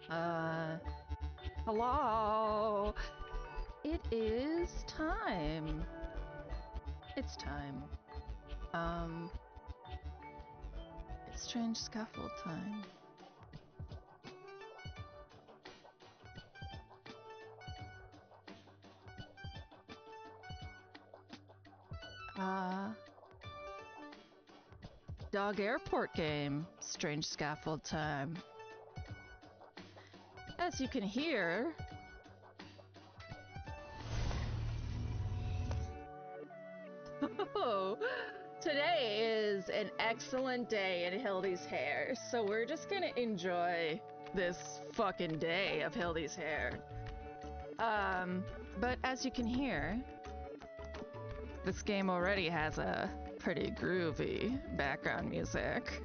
Uh, hello? It is time. It's time. Um, it's Strange Scaffold time. Dog airport game. Strange Scaffold time. As you can hear, today is an excellent day in Hildy's hair, so we're just gonna enjoy this fucking day of Hildy's hair. But as you can hear, this game already has a pretty groovy background music.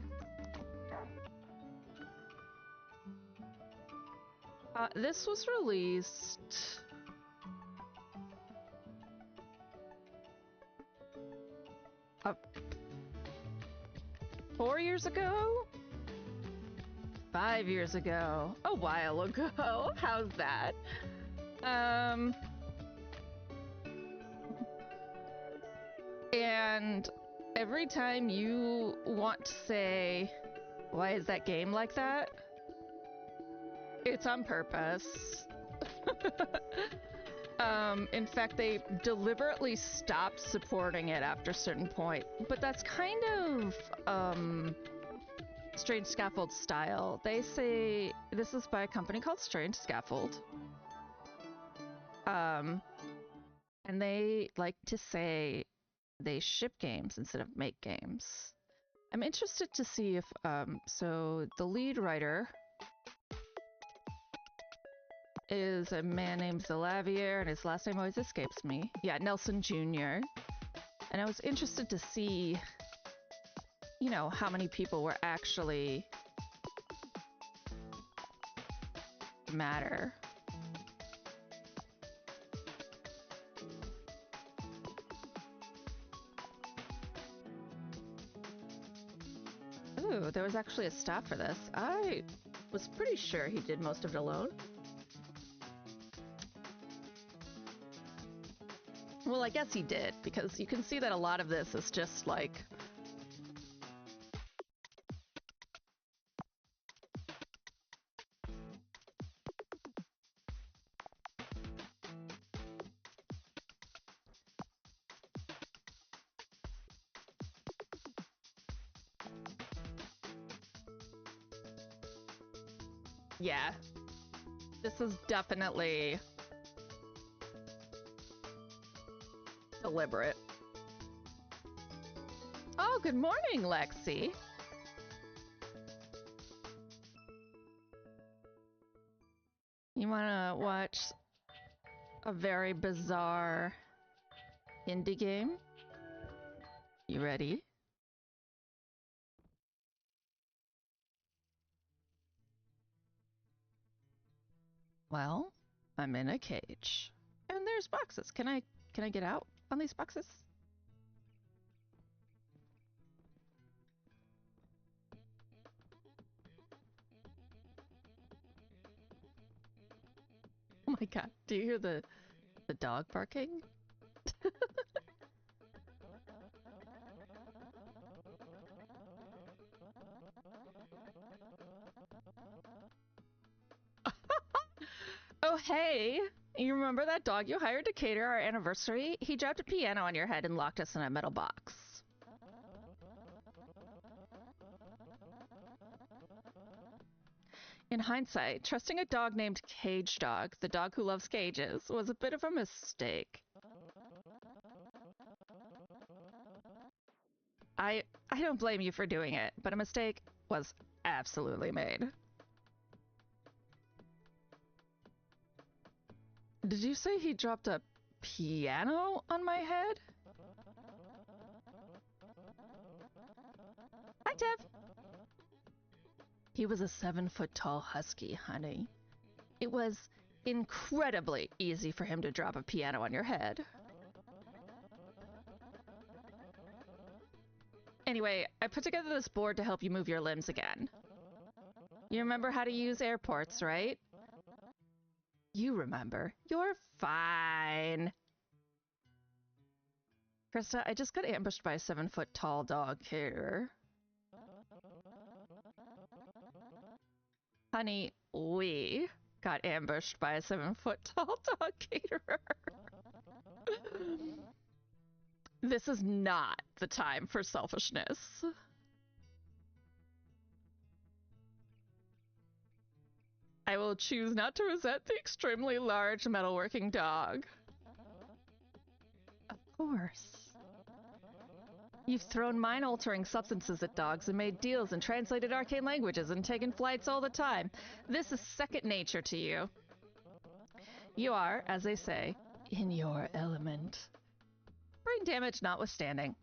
This was released 4 years ago? 5 years ago. A while ago. How's that? And every time you want to say, why is that game like that? It's on purpose. In fact, they deliberately stopped supporting it after a certain point. But that's kind of, Strange Scaffold style. They say this is by a company called Strange Scaffold. And they like to say they ship games instead of make games. I'm interested to see if, so the lead writer is a man named Zalavier, and his last name always escapes me. Yeah, Nelson Jr. And I was interested to see, you know, how many people were actually matter. Ooh, there was actually a staff for this. I was pretty sure he did most of it alone. Well, I guess he did, because you can see that a lot of this is just like... Yeah. This is definitely deliberate. Oh, good morning, Lexi. You wanna watch a very bizarre indie game? You ready? Well, I'm in a cage. And there's boxes. Can I get out on these boxes? Oh my god, do you hear the dog barking? Oh hey, you remember that dog you hired to cater our anniversary? He dropped a piano on your head and locked us in a metal box. In hindsight, trusting a dog named Cage Dog, the dog who loves cages, was a bit of a mistake. I don't blame you for doing it, but a mistake was absolutely made. Did you say he dropped a piano on my head? Hi, Tiff! He was a 7-foot-tall husky, honey. It was incredibly easy for him to drop a piano on your head. Anyway, I put together this board to help you move your limbs again. You remember how to use airports, right? You remember. You're fine. Krista, I just got ambushed by a 7-foot-tall dog caterer. Honey, we got ambushed by a 7-foot-tall dog caterer. This is not the time for selfishness. I will choose not to resent the extremely large metalworking dog. Of course. You've thrown mind-altering substances at dogs and made deals and translated arcane languages and taken flights all the time. This is second nature to you. You are, as they say, in your element. Brain damage notwithstanding.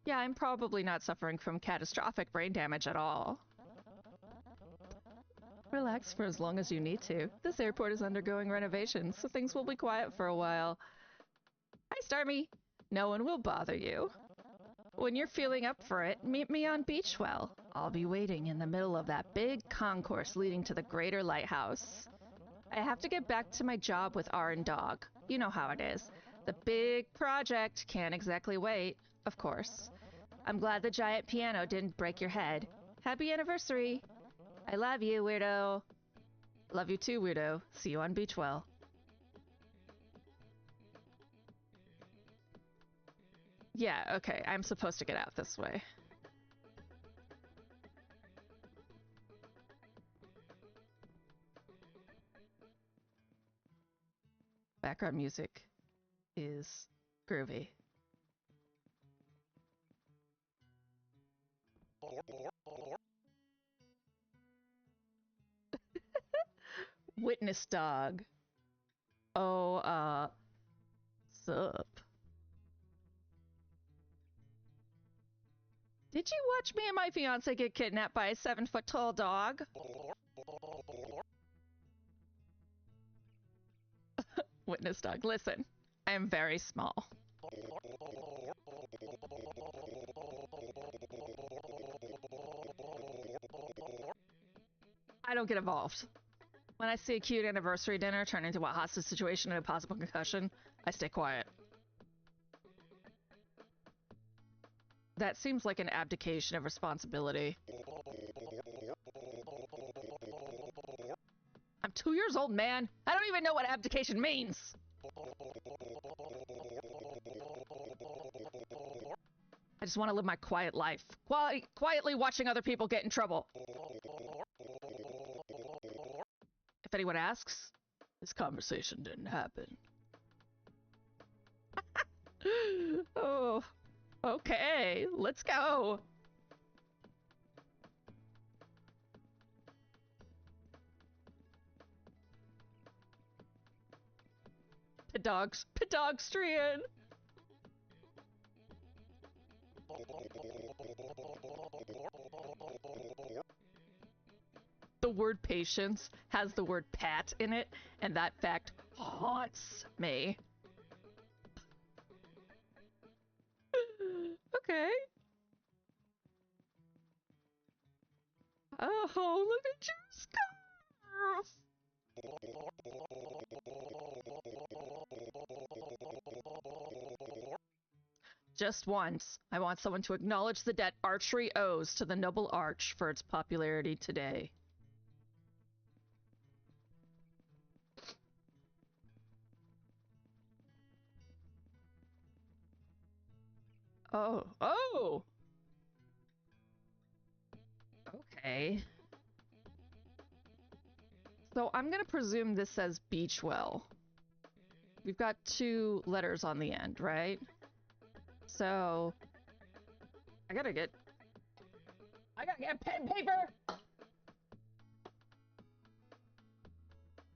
Yeah, I'm probably not suffering from catastrophic brain damage at all. Relax for as long as you need to. This airport is undergoing renovations, so things will be quiet for a while. Hi, Starmie. No one will bother you. When you're feeling up for it, meet me on Beachwell. I'll be waiting in the middle of that big concourse leading to the Greater Lighthouse. I have to get back to my job with R and Dog. You know how it is. The big project can't exactly wait, of course. I'm glad the giant piano didn't break your head. Happy anniversary! I love you, weirdo. Love you too, weirdo. See you on Beachwell. Yeah, okay, I'm supposed to get out this way. Background music is groovy. Witness dog. Oh, sup? Did you watch me and my fiance get kidnapped by a 7-foot-tall dog? Witness dog, listen. I am very small. I don't get involved. When I see a cute anniversary dinner turn into a hostage situation and a possible concussion, I stay quiet. That seems like an abdication of responsibility. I'm 2 years old, man. I don't even know what abdication means. I just want to live my quiet life. Quietly watching other people get in trouble. If anyone asks, this conversation didn't happen. Oh, okay, let's go. Pedestrian. The word patience has the word pat in it, and that fact haunts me. Okay. Oh, look at your scarf. Just once, I want someone to acknowledge the debt archery owes to the noble arch for its popularity today. Oh. Okay. So I'm gonna presume this says Beachwell. We've got 2 letters on the end, right? So I gotta get pen and paper.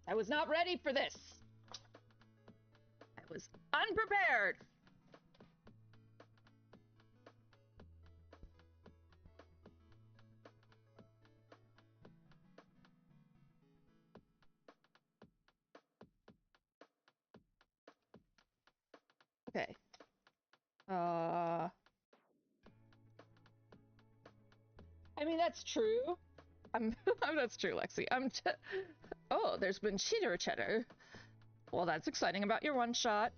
I was not ready for this. I was unprepared. Okay. I mean, that's true. That's true, Lexi. Oh, there's been cheater cheddar. Well, that's exciting about your one shot.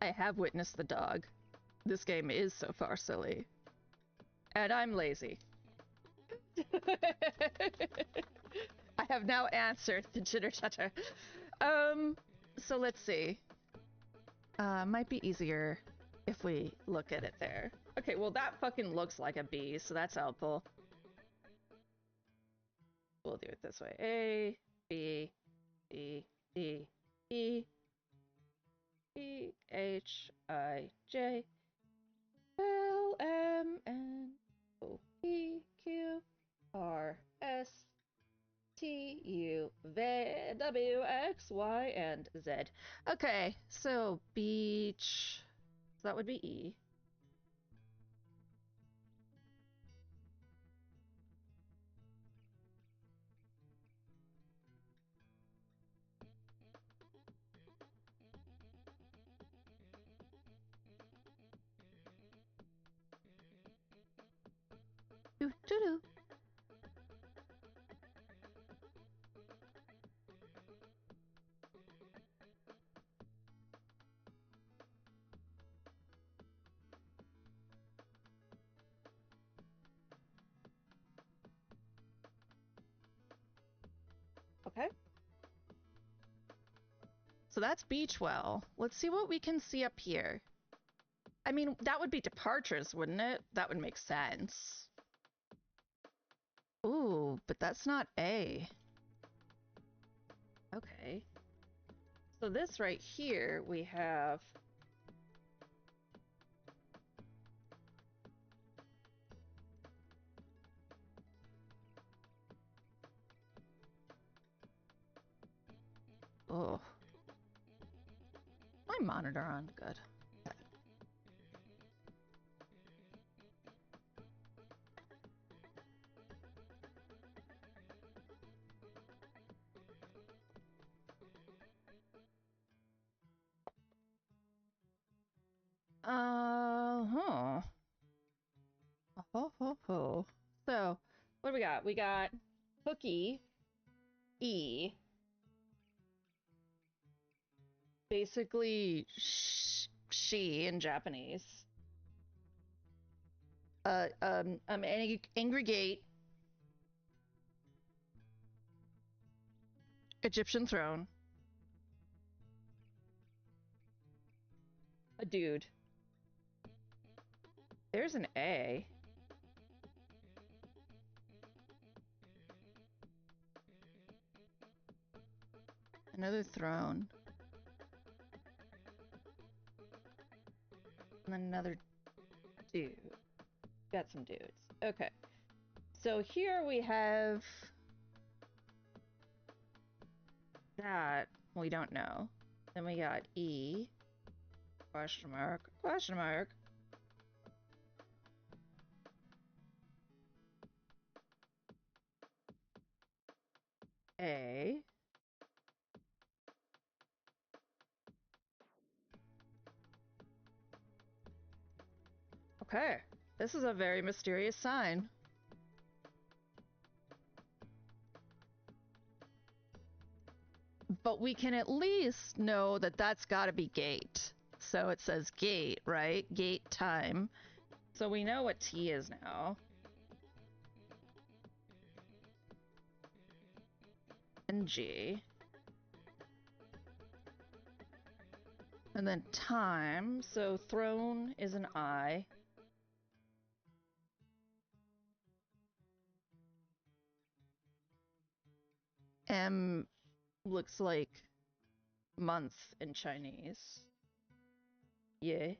I have witnessed the dog. This game is so far silly. And I'm lazy. I have now answered the chitter chatter. So let's see. Might be easier if we look at it there. Okay, well that fucking looks like a B, so that's helpful. We'll do it this way. A, B, D, D, E, E, H, I, J, L, M, N, O, P, Q, R, S, T, U, V, W, X, Y, and Z. Okay, so beach. So that would be E. Doo doo doo. Okay. So that's Beachwell. Let's see what we can see up here. I mean, that would be departures, wouldn't it? That would make sense. Ooh, but that's not A. Okay. So this right here, we have... Oh. My monitor on, good. Huh. Ho, ho, ho. So, what do we got? We got Cookie, E. Basically, she in Japanese. Angry Gate. Egyptian Throne. A dude. There's an A. Another throne. And then another dude. Got some dudes. Okay. So here we have that. We don't know. Then we got E. Question mark. Question mark. A. Okay. This is a very mysterious sign. But we can at least know that that's gotta be gate. So it says gate, right? Gate time. So we know what T is now. And G. And then time. So throne is an I. M looks like month in Chinese. Yeah.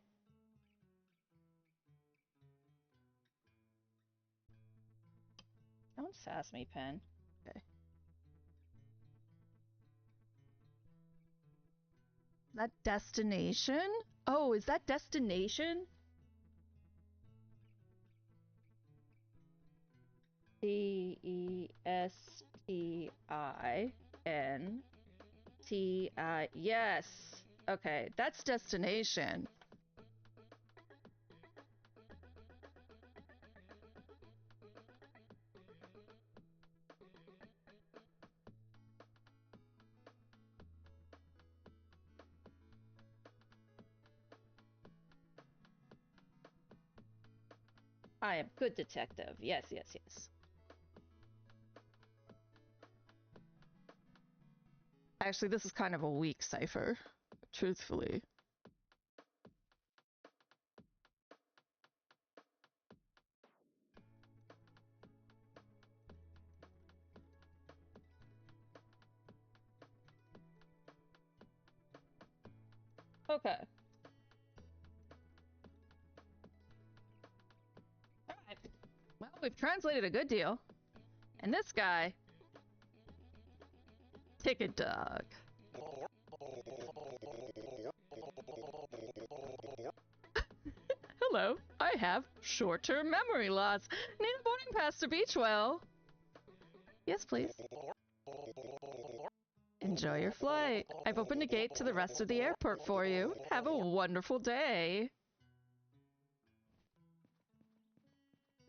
Don't sass me, pen. Okay. That destination? Oh, is that destination? Destinti. Yes. Okay, that's destination. I am good detective. Yes, yes, yes. Actually, this is kind of a weak cipher, truthfully. Okay. Alright. Well, we've translated a good deal. And this guy... Ticket dog. Hello, I have short-term memory loss. Need a boarding pass to Beachwell? Yes, please. Enjoy your flight. I've opened a gate to the rest of the airport for you. Have a wonderful day.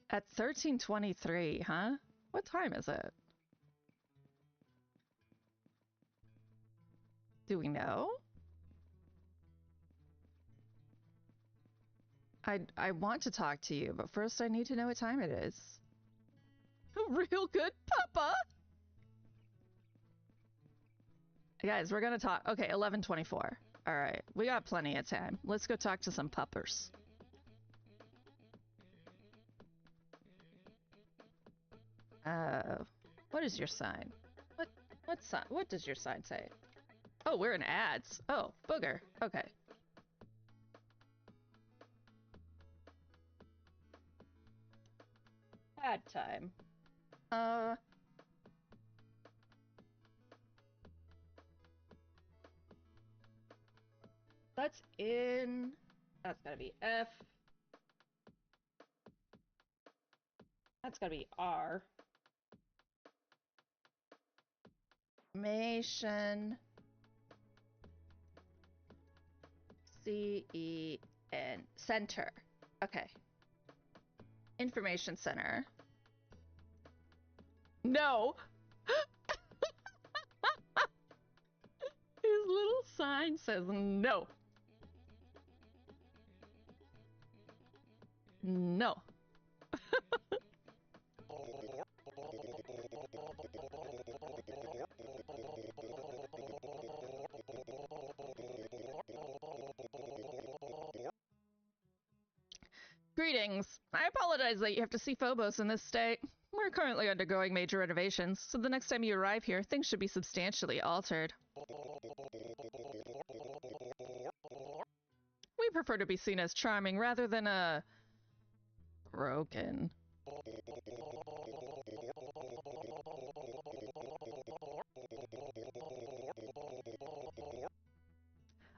At 13:23, huh? What time is it? Do we know? I want to talk to you, but first I need to know what time it is. Real good, Papa! Guys, we're gonna talk. Okay, 11:24. Alright, we got plenty of time. Let's go talk to some puppers. What is your sign? What does your sign say? Oh, we're in ads. Oh, booger. Okay. Ad time. That's in... That's gotta be F. That's gotta be R. Information. C-E-N. Center. Okay. Information center. No! His little sign says no. No. Greetings. I apologize that you have to see Phobos in this state. We're currently undergoing major renovations, so the next time you arrive here, things should be substantially altered. We prefer to be seen as charming rather than, broken.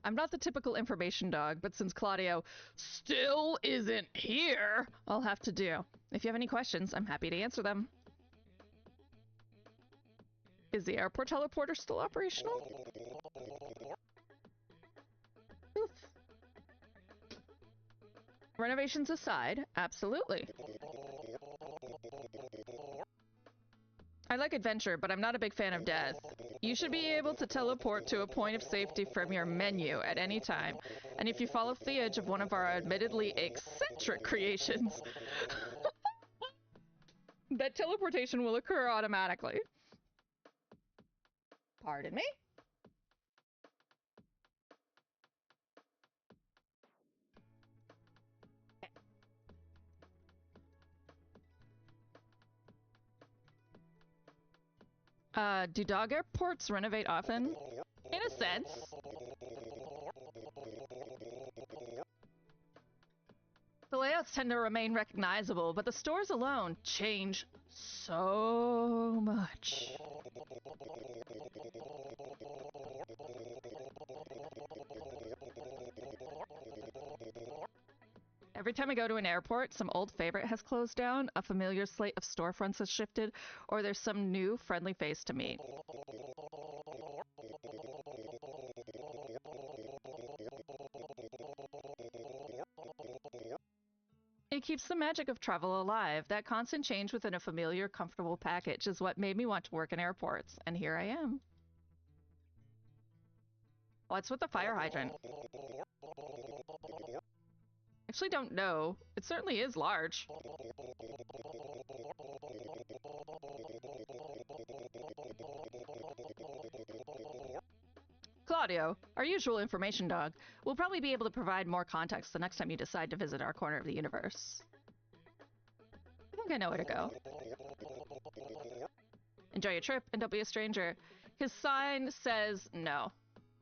I'm not the typical information dog, but since Claudio still isn't here, I'll have to do. If you have any questions, I'm happy to answer them. Is the airport teleporter still operational? Oof. Renovations aside, absolutely. I like adventure, but I'm not a big fan of death. You should be able to teleport to a point of safety from your menu at any time, and if you fall off the edge of one of our admittedly eccentric creations, that teleportation will occur automatically. Pardon me? Do dog airports renovate often? In a sense. The layouts tend to remain recognizable, but the stores alone change so much. Every time I go to an airport, some old favorite has closed down, a familiar slate of storefronts has shifted, or there's some new friendly face to meet. It keeps the magic of travel alive. That constant change within a familiar, comfortable package is what made me want to work in airports, and here I am. What's with the fire hydrant? Actually don't know. It certainly is large. Claudio, our usual information dog, will probably be able to provide more context the next time you decide to visit our corner of the universe. I think I know where to go. Enjoy your trip and don't be a stranger. His sign says no.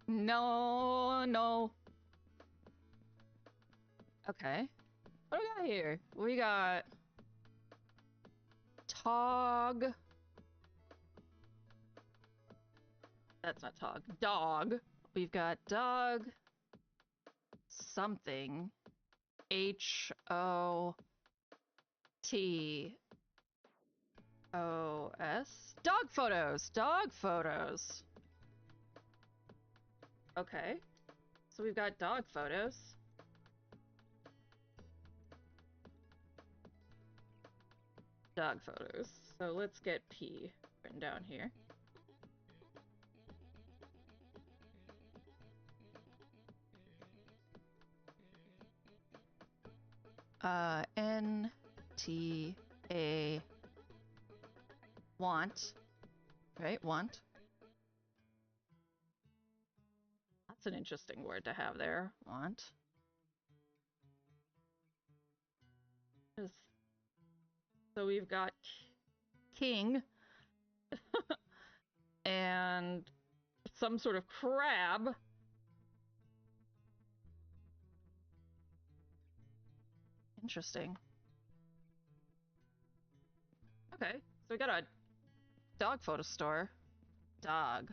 No, no. Okay. What do we got here? We got Tog. That's not Tog. Dog. We've got dog something. H-O-T-O-S. Dog photos. Dog photos. Okay. So we've got dog photos. Dog photos. So let's get P written down here. N-T-A want. Right? Want. That's an interesting word to have there. Want. So we've got king and some sort of crab. Interesting. Okay, so we got a dog photo store. Dog.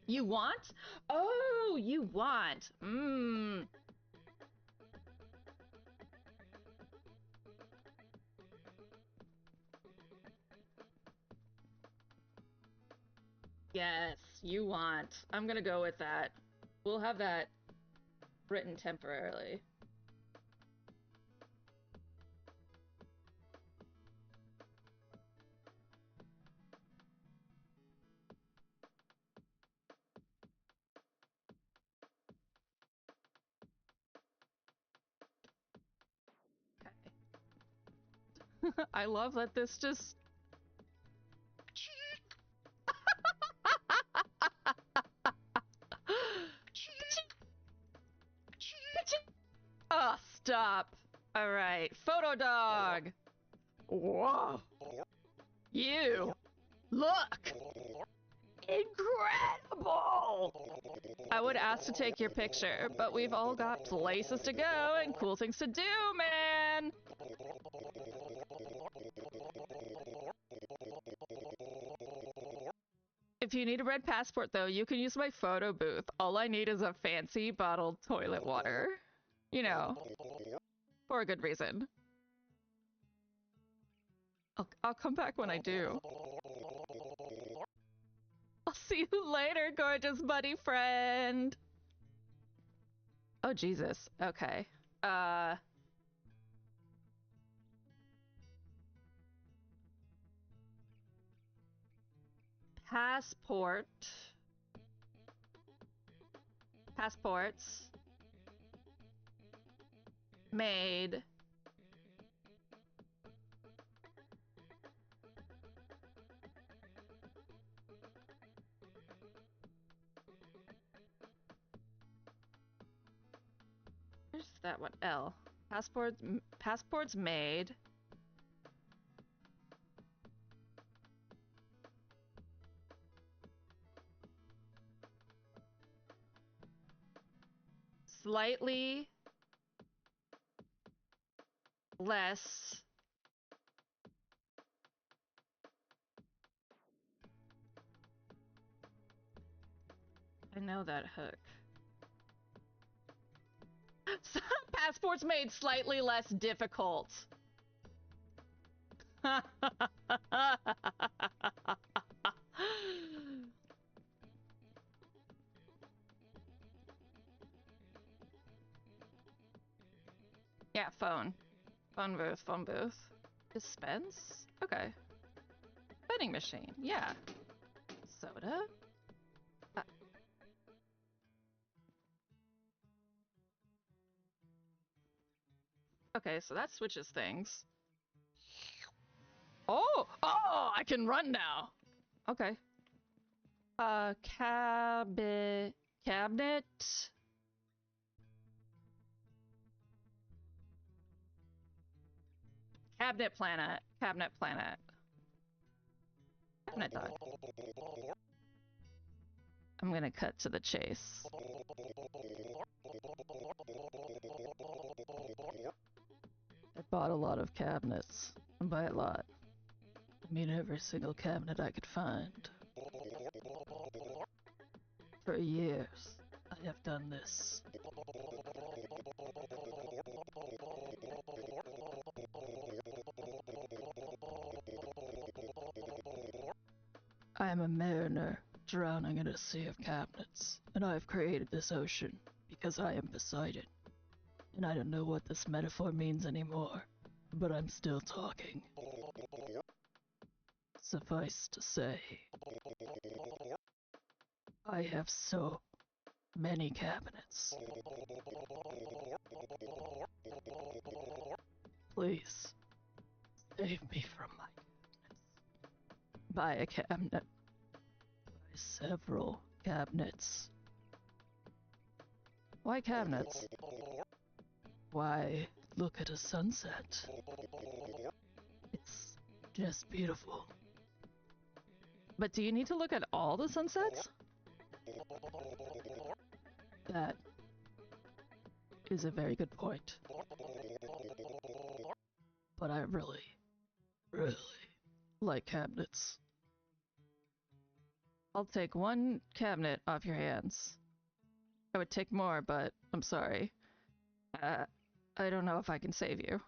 You want? Oh, you want. Mmm. Yes, you want. I'm gonna go with that. We'll have that written temporarily. Okay. I love that this just... Oh, stop. All right, photo dog. Whoa. You. Look. Incredible. I would ask to take your picture, but we've all got places to go and cool things to do, man. If you need a red passport, though, you can use my photo booth. All I need is a fancy bottled toilet water. You know, for a good reason. I'll come back when I do. I'll see you later, gorgeous buddy friend. Oh, Jesus. Okay. Passport. Passports. Made. Where's that one? L. Passports made. Slightly less I know that hook. Passports made slightly less difficult. Yeah, phone. Phone booth, phone booth. Dispense? Okay. But vending machine. Yeah. Soda? Okay, so that switches things. Oh! Oh! I can run now! Okay. Cabinet... Cabinet planet. Cabinet planet. Cabinet dog. I'm gonna cut to the chase. I bought a lot of cabinets. And by a lot, I mean every single cabinet I could find. For years, I have done this. I am a mariner, drowning in a sea of cabinets, and I have created this ocean because I am beside it. And I don't know what this metaphor means anymore, but I'm still talking. Suffice to say, I have so many cabinets. Please, save me from my cabinets. Buy a cabinet. Buy several cabinets. Why cabinets? Why, look at a sunset. It's just beautiful. But do you need to look at all the sunsets? That is a very good point. But I really, really like cabinets. I'll take one cabinet off your hands. I would take more, but I'm sorry. I don't know if I can save you.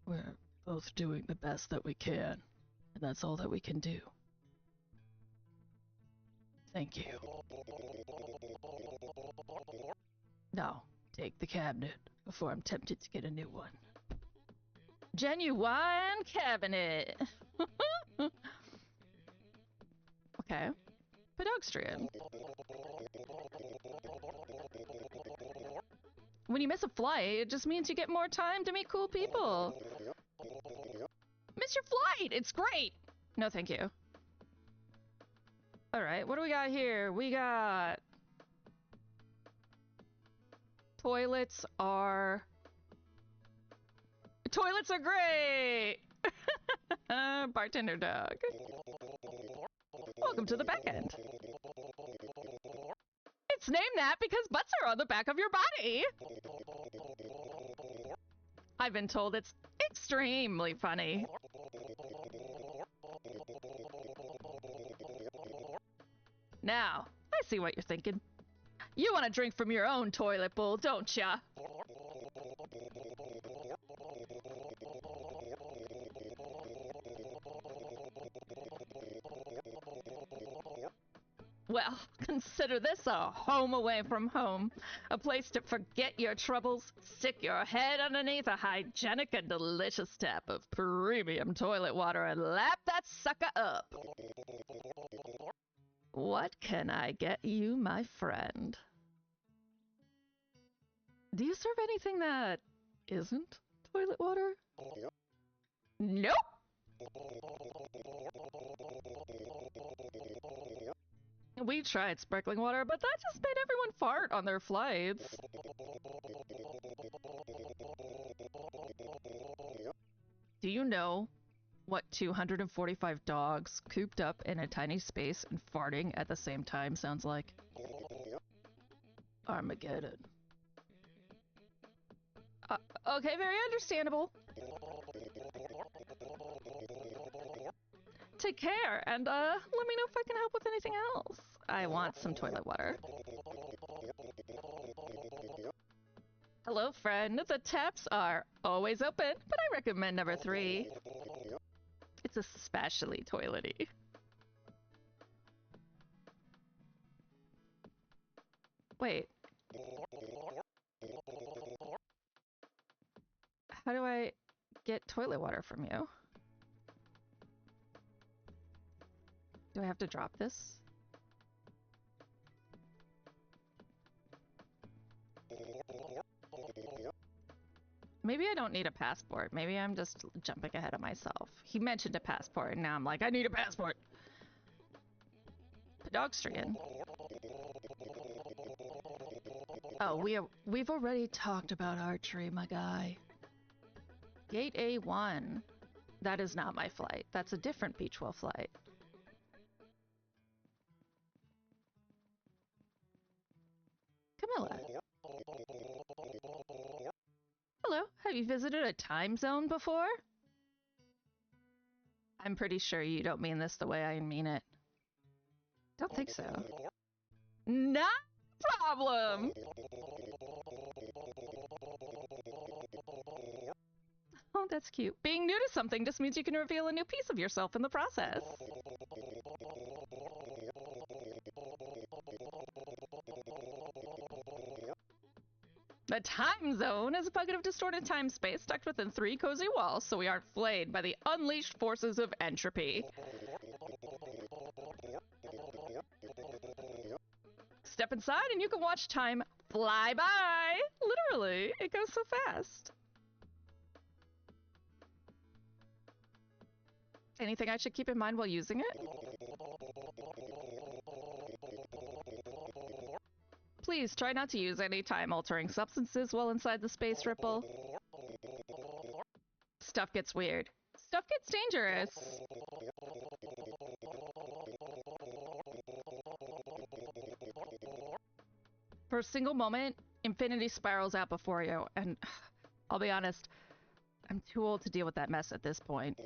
We're both doing the best that we can, and that's all that we can do. Thank you. Now, take the cabinet before I'm tempted to get a new one. Genuine cabinet! Okay. Pedestrian. When you miss a flight, it just means you get more time to meet cool people. Miss your flight! It's great! No, thank you. Alright, what do we got here? We got... Toilets are great! Bartender dog. Welcome to the back end. It's named that because butts are on the back of your body. I've been told it's extremely funny. Now, I see what you're thinking. You want to drink from your own toilet bowl, don't ya? Well, consider this a home away from home. A place to forget your troubles, stick your head underneath a hygienic and delicious tap of premium toilet water and lap that sucker up. What can I get you, my friend? Do you serve anything that isn't toilet water? Nope! We tried sparkling water, but that just made everyone fart on their flights. Do you know what 245 dogs cooped up in a tiny space and farting at the same time sounds like? Armageddon. Okay, very understandable. Take care, and let me know if I can help with anything else. I want some toilet water. Hello, friend. The taps are always open, but I recommend number 3. It's especially toilety. Wait. How How do I get toilet water from you? Do I have to drop this? Maybe I don't need a passport. Maybe I'm just jumping ahead of myself. He mentioned a passport, and now I'm like, I need a passport. Pedogstrian. Oh, we've already talked about archery, my guy. Gate A1. That is not my flight. That's a different Beachwell flight. Camilla. Hello, have you visited a time zone before? I'm pretty sure you don't mean this the way I mean it. Don't think so. Not a problem! Oh, that's cute. Being new to something just means you can reveal a new piece of yourself in the process. The time zone is a bucket of distorted time-space stuck within 3 cozy walls, so we aren't flayed by the unleashed forces of entropy. Step inside and you can watch time fly by. Literally, it goes so fast. Anything I should keep in mind while using it? Please try not to use any time-altering substances while inside the space ripple. Stuff gets weird. Stuff gets dangerous. For a single moment, infinity spirals out before you, and I'll be honest, I'm too old to deal with that mess at this point.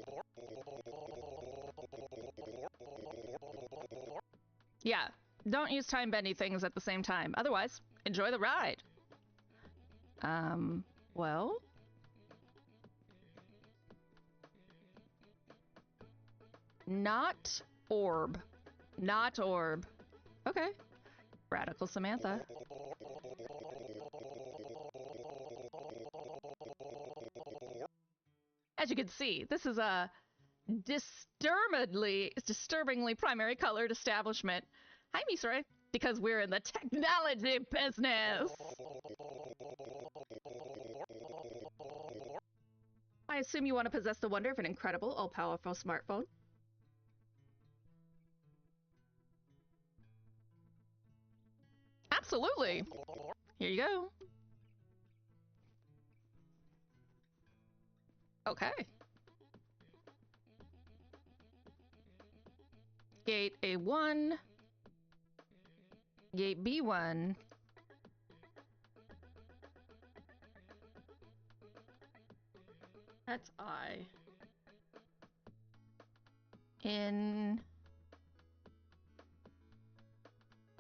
Yeah, don't use time-bendy things at the same time. Otherwise, enjoy the ride. Well? Not orb. Not orb. Okay. Radical Samantha. As you can see, this is a disturbingly primary colored establishment. Hi, Misore. Because we're in the technology business. I assume you want to possess the wonder of an incredible, all-powerful smartphone. Absolutely. Here you go. Okay. Gate A1. Gate B1. That's I. In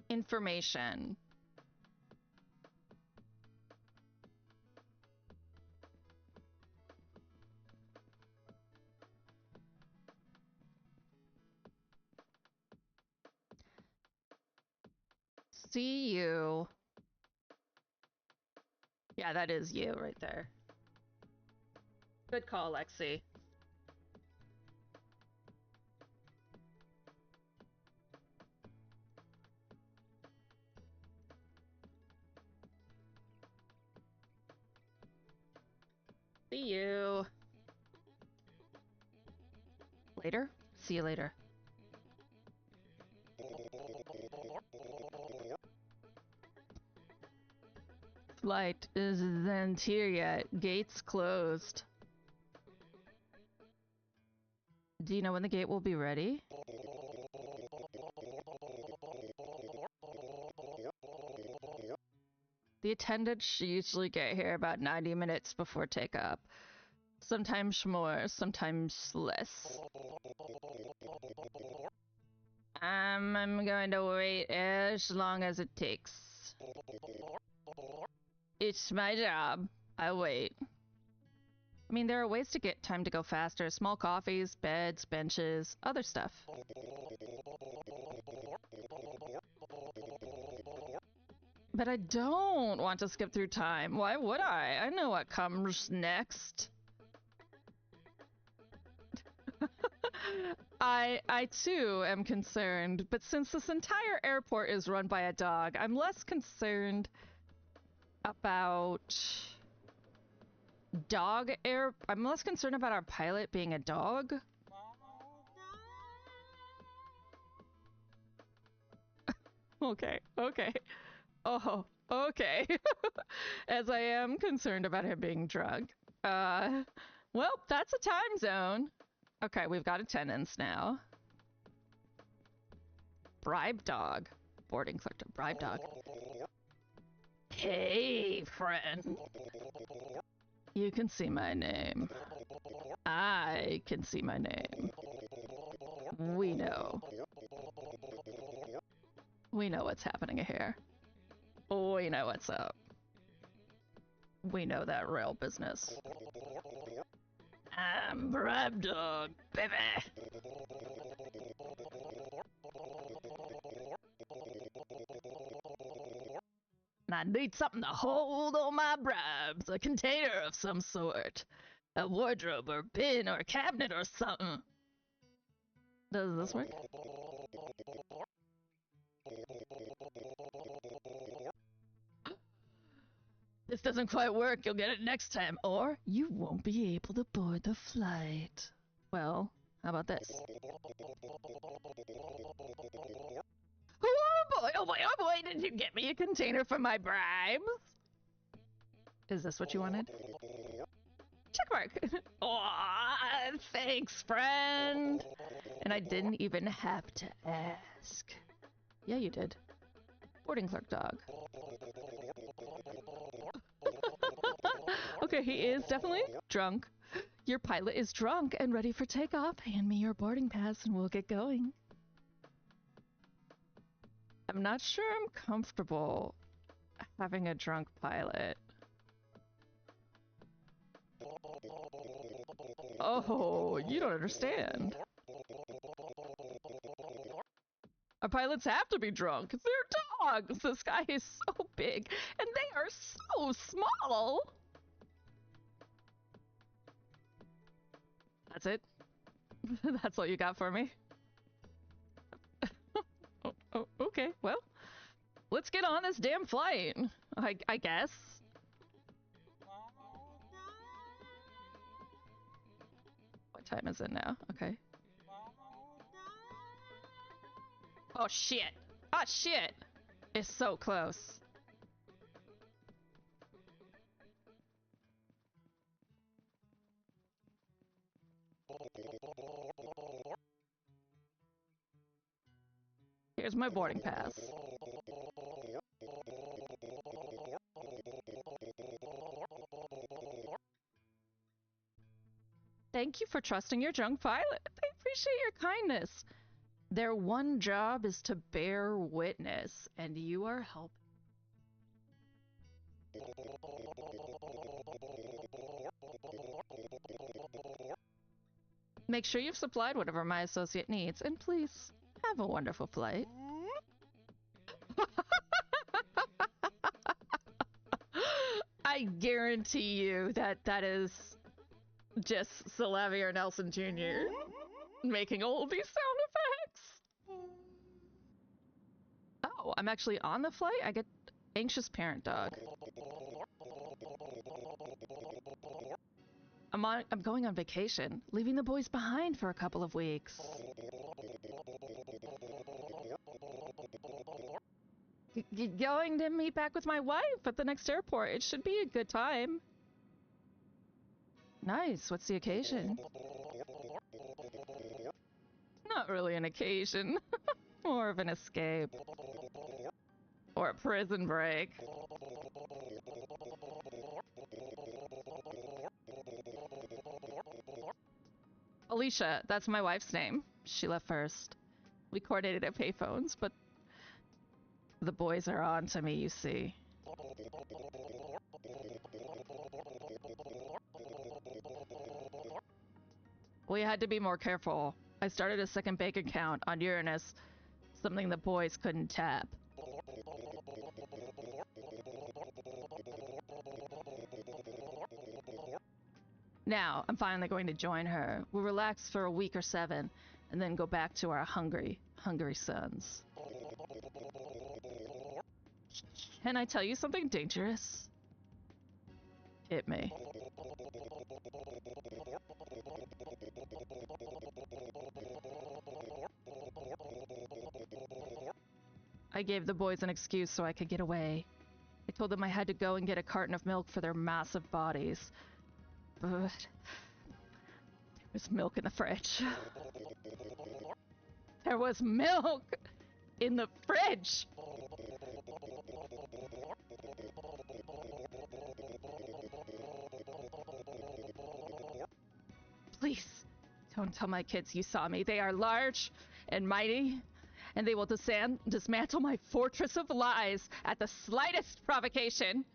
information. See you. Yeah, that is you right there. Good call, Lexi. See you. Later? See you later. Flight isn't here yet. Gates closed. Do you know when the gate will be ready? The attendants usually get here about 90 minutes before takeoff. Sometimes more, sometimes less. I'm going to wait as long as it takes. It's my job. I wait. I mean, there are ways to get time to go faster. Small coffees, beds, benches, other stuff. But I don't want to skip through time. Why would I? I know what comes next. I too am concerned, but since this entire airport is run by a dog, I'm less concerned about I'm less concerned about our pilot being a dog. Okay, okay. Oh, okay. As I am concerned about him being drunk. Well, that's a time zone. Okay, we've got attendance now. Bribe dog. Boarding clerk to bribe dog. Hey, friend. You can see my name. I can see my name. We know. We know what's happening here. We know what's up. We know that rail business. I'm bribe dog, baby. And I need something to hold all my bribes. A container of some sort. A wardrobe or bin or cabinet or something. Does this work? This doesn't quite work. You'll get it next time. Or you won't be able to board the flight. Well, how about this? Oh boy, oh boy, oh boy, did you get me a container for my bribes? Is this what you wanted? Checkmark. Aw, thanks, friend. And I didn't even have to ask. Yeah, you did. Boarding clerk dog. Okay, he is definitely drunk. Your pilot is drunk and ready for takeoff. Hand me your boarding pass and we'll get going. I'm not sure I'm comfortable having a drunk pilot. Oh, you don't understand. Our pilots have to be drunk. They're dogs. The sky is so big and they are so small. That's it? That's all you got for me? Oh, okay, well, let's get on this damn flight, I guess. What time is it now? Okay. Oh shit! Oh shit! It's so close. Here's my boarding pass. Thank you for trusting your drunk pilot. I appreciate your kindness. Their one job is to bear witness, and you are helping. Make sure you've supplied whatever my associate needs, and please, have a wonderful flight. I guarantee you that that is just Salavier Nelson Jr. making all these sound effects. Oh, I'm actually on the flight? I get anxious parent dog. I'm going on vacation, leaving the boys behind for a couple of weeks. Going to meet back with my wife at the next airport. It should be a good time. Nice. What's the occasion? Not really an occasion. More of an escape. Or a prison break. Alicia, that's my wife's name. She left first. We coordinated at payphones, but the boys are on to me, you see. We had to be more careful. I started a second bank account on Uranus, something the boys couldn't tap. Now, I'm finally going to join her. We'll relax for a week or 7, and then go back to our hungry sons. Can I tell you something dangerous? Hit me. I gave the boys an excuse so I could get away. I told them I had to go and get a carton of milk for their massive bodies. But there was milk in the fridge. There was milk in the fridge! Please, don't tell my kids you saw me. They are large and mighty, and they will dismantle my fortress of lies at the slightest provocation.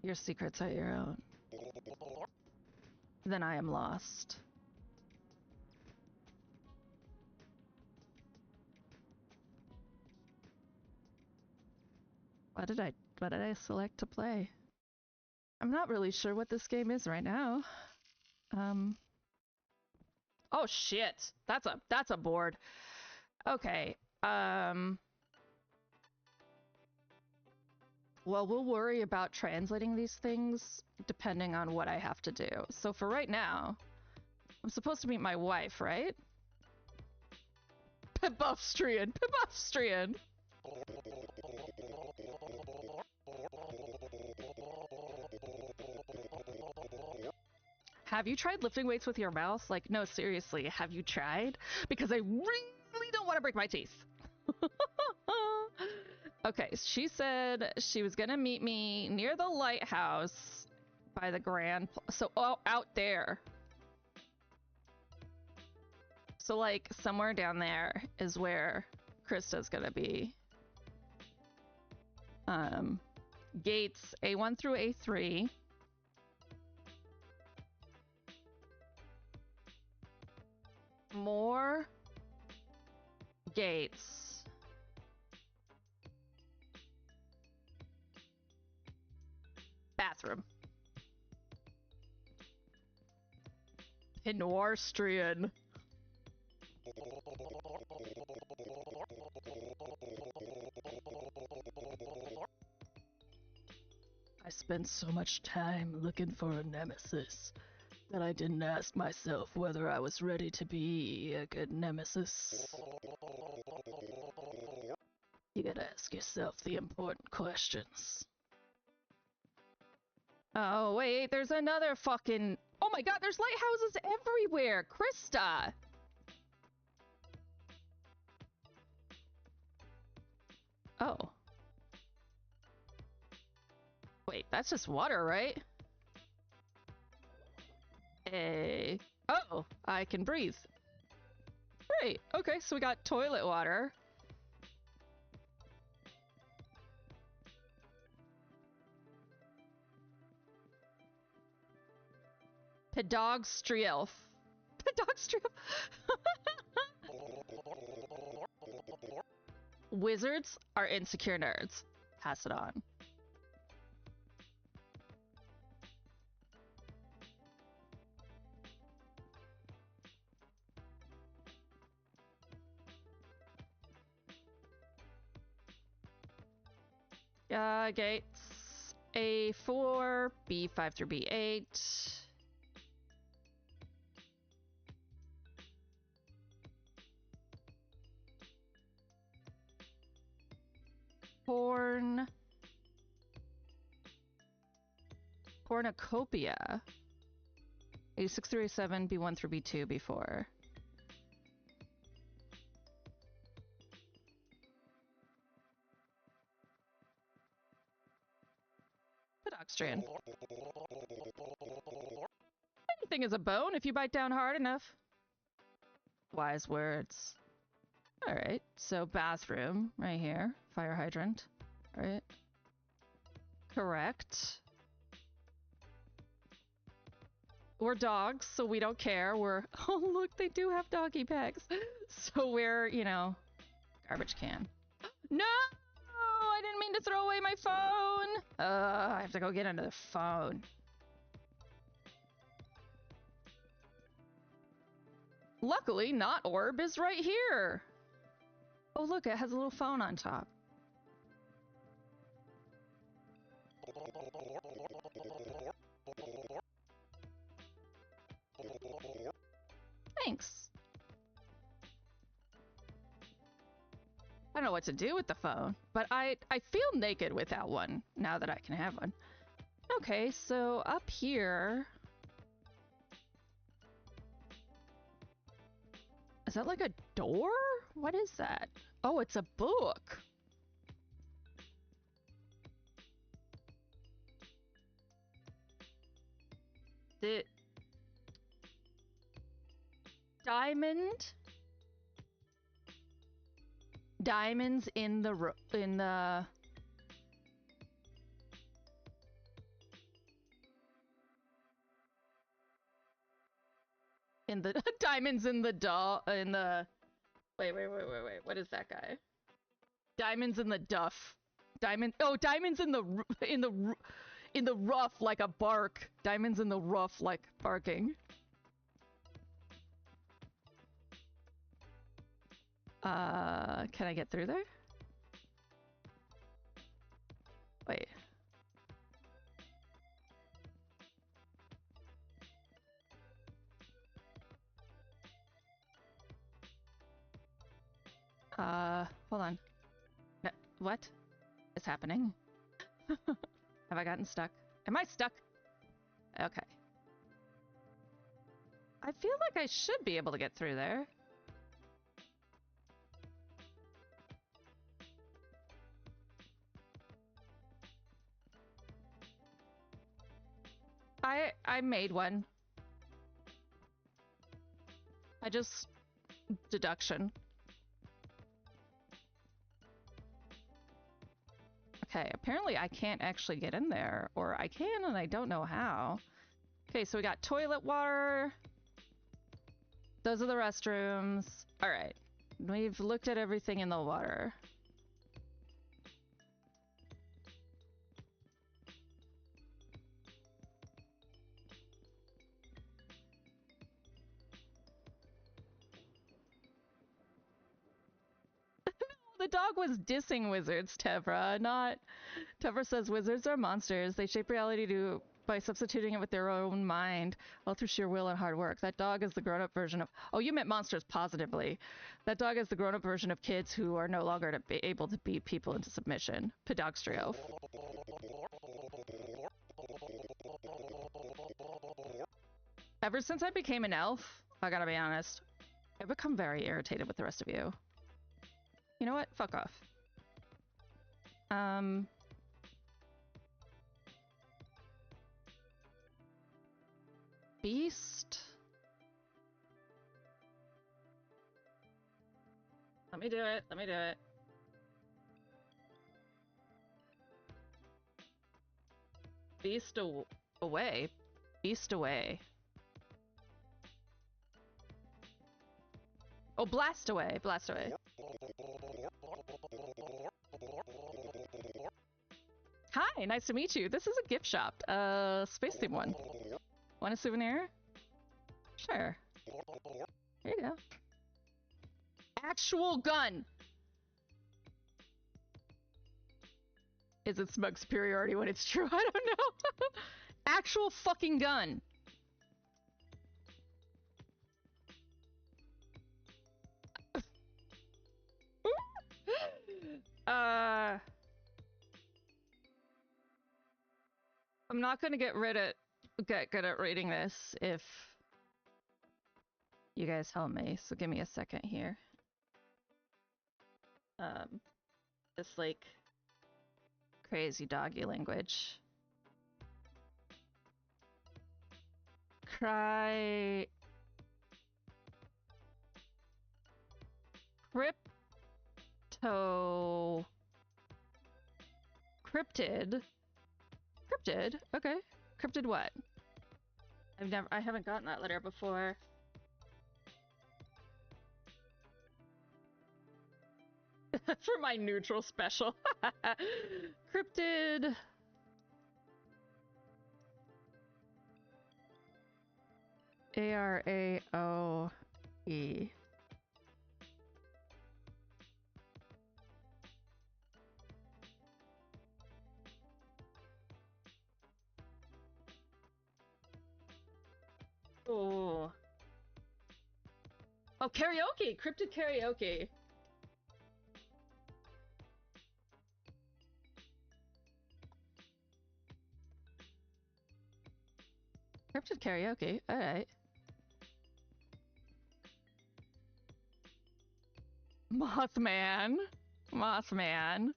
Your secrets are your own. Then I am lost. What did I select to play? I'm not really sure what this game is right now. Oh shit. That's a board. Okay. Well, we'll worry about translating these things depending on what I have to do. So for right now, I'm supposed to meet my wife, right? Pibufstrian. Have you tried lifting weights with your mouth? Like, no, seriously, have you tried? Because I really don't want to break my teeth. Okay, she said she was gonna meet me near the lighthouse by the Grand... So, oh, out there. So, like, somewhere down there is where Krista's gonna be. Gates A1 through A3. More gates. Bathroom. Pinorstrian. I spent so much time looking for a nemesis that I didn't ask myself whether I was ready to be a good nemesis. You gotta ask yourself the important questions. Oh, wait, there's another fucking... Oh my god, there's lighthouses everywhere! Krista! Oh. Wait, that's just water, right? Oh, I can breathe. Great. Okay, so we got toilet water. Pedogstriel. Pedogstriel. Wizards are insecure nerds. Pass it on. Gates A4, B5 through B8. Cornucopia. A6 through A7, B1 through B2, B4. Pedogstrian. Anything is a bone if you bite down hard enough. Wise words. Alright, so bathroom, right here. Fire hydrant. Alright. Correct. We're dogs, so we don't care. Oh look, they do have doggy bags. So we're, you know, garbage can. No! I didn't mean to throw away my phone! I have to go get into the phone. Luckily, not orb is right here. Oh, look, it has a little phone on top. Thanks. I don't know what to do with the phone, but I feel naked without one now that I can have one. Okay, so up here... Is that like a door? What is that? Oh, it's a book. The diamond. Diamonds in the diamonds in the wait, what is that guy? Diamonds in the duff. Diamonds in the rough like a bark. Diamonds in the rough like barking. Can I get through there? Wait. Hold on. No, what is happening? Have I gotten stuck? Am I stuck? Okay. I feel like I should be able to get through there. I made one. I just... deduction. Okay, apparently I can't actually get in there. Or I can and I don't know how. Okay, so we got toilet water. Those are the restrooms. Alright. We've looked at everything in the water. The dog was dissing wizards, Tevra, not... Tevra says wizards are monsters. They shape reality by substituting it with their own mind, all through sheer will and hard work. That dog is the grown-up version of... Oh, you meant monsters positively. That dog is the grown-up version of kids who are no longer able to beat people into submission. Pedogstrio. Ever since I became an elf, I gotta be honest, I've become very irritated with the rest of you. You know what? Fuck off. Beast? Let me do it. Let me do it. Beast away. Beast away. Oh, blast away. Blast away. Hi, nice to meet you. This is a gift shop. Space theme one. Want a souvenir? Sure. Here you go. Actual gun! Is it smug superiority when it's true? I don't know. Actual fucking gun. I'm not gonna get good at reading this if you guys help me, so give me a second here. This like crazy doggy language. Cry. Cryptid? Okay. Cryptid what? I haven't gotten that letter before. For my neutral special. Cryptid. ARAO. E. Oh. Oh, karaoke! Cryptid karaoke. Cryptid karaoke, alright. Mothman. Mothman.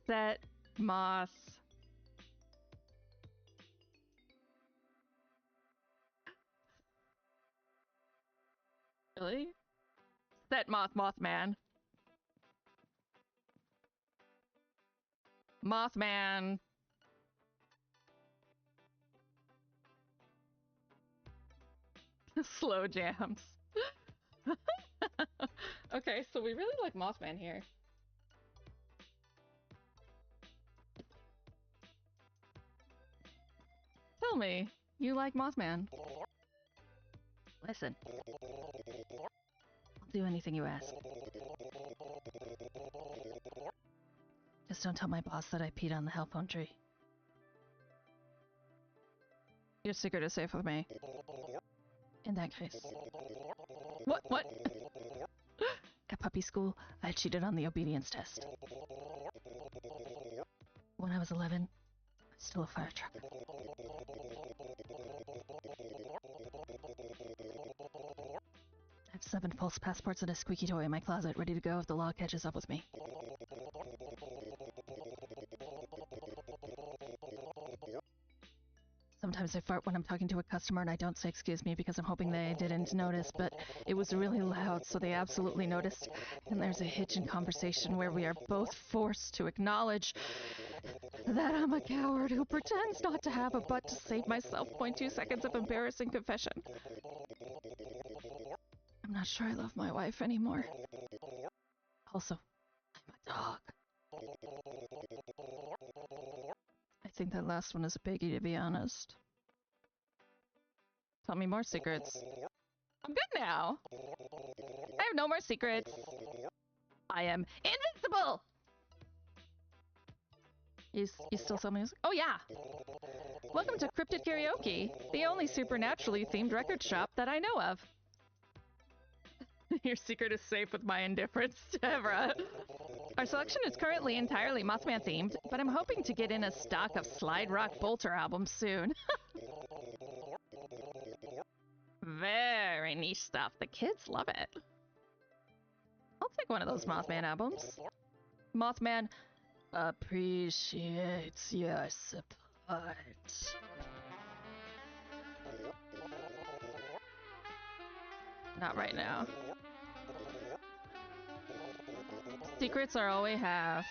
Set moth. Really? Set moth, Mothman. Mothman. Slow jams. Okay, so we really like Mothman here. Tell me, you like Mothman? Listen. I'll do anything you ask. Just don't tell my boss that I peed on the hellphone tree. Your secret is safe with me. In that case. What? At puppy school, I cheated on the obedience test. When I was 11, I stole a fire truck. I have 7 false passports and a squeaky toy in my closet, ready to go if the law catches up with me. Sometimes I fart when I'm talking to a customer and I don't say excuse me because I'm hoping they didn't notice, but it was really loud, so they absolutely noticed. And there's a hitch in conversation where we are both forced to acknowledge that I'm a coward who pretends not to have a butt to save myself 0.2 seconds of embarrassing confession. I'm not sure I love my wife anymore. Also, I'm a dog. I think that last one is a biggie, to be honest. Tell me more secrets. I'm good now. I have no more secrets. I am invincible! You still sell music? Oh yeah! Welcome to Cryptid Karaoke, the only supernaturally themed record shop that I know of. Your secret is safe with my indifference, Evra. Our selection is currently entirely Mothman themed, but I'm hoping to get in a stock of Slide Rock Bolter albums soon. Very niche stuff. The kids love it. I'll take one of those Mothman albums. Mothman appreciates your support. Not right now. Secrets are all we have.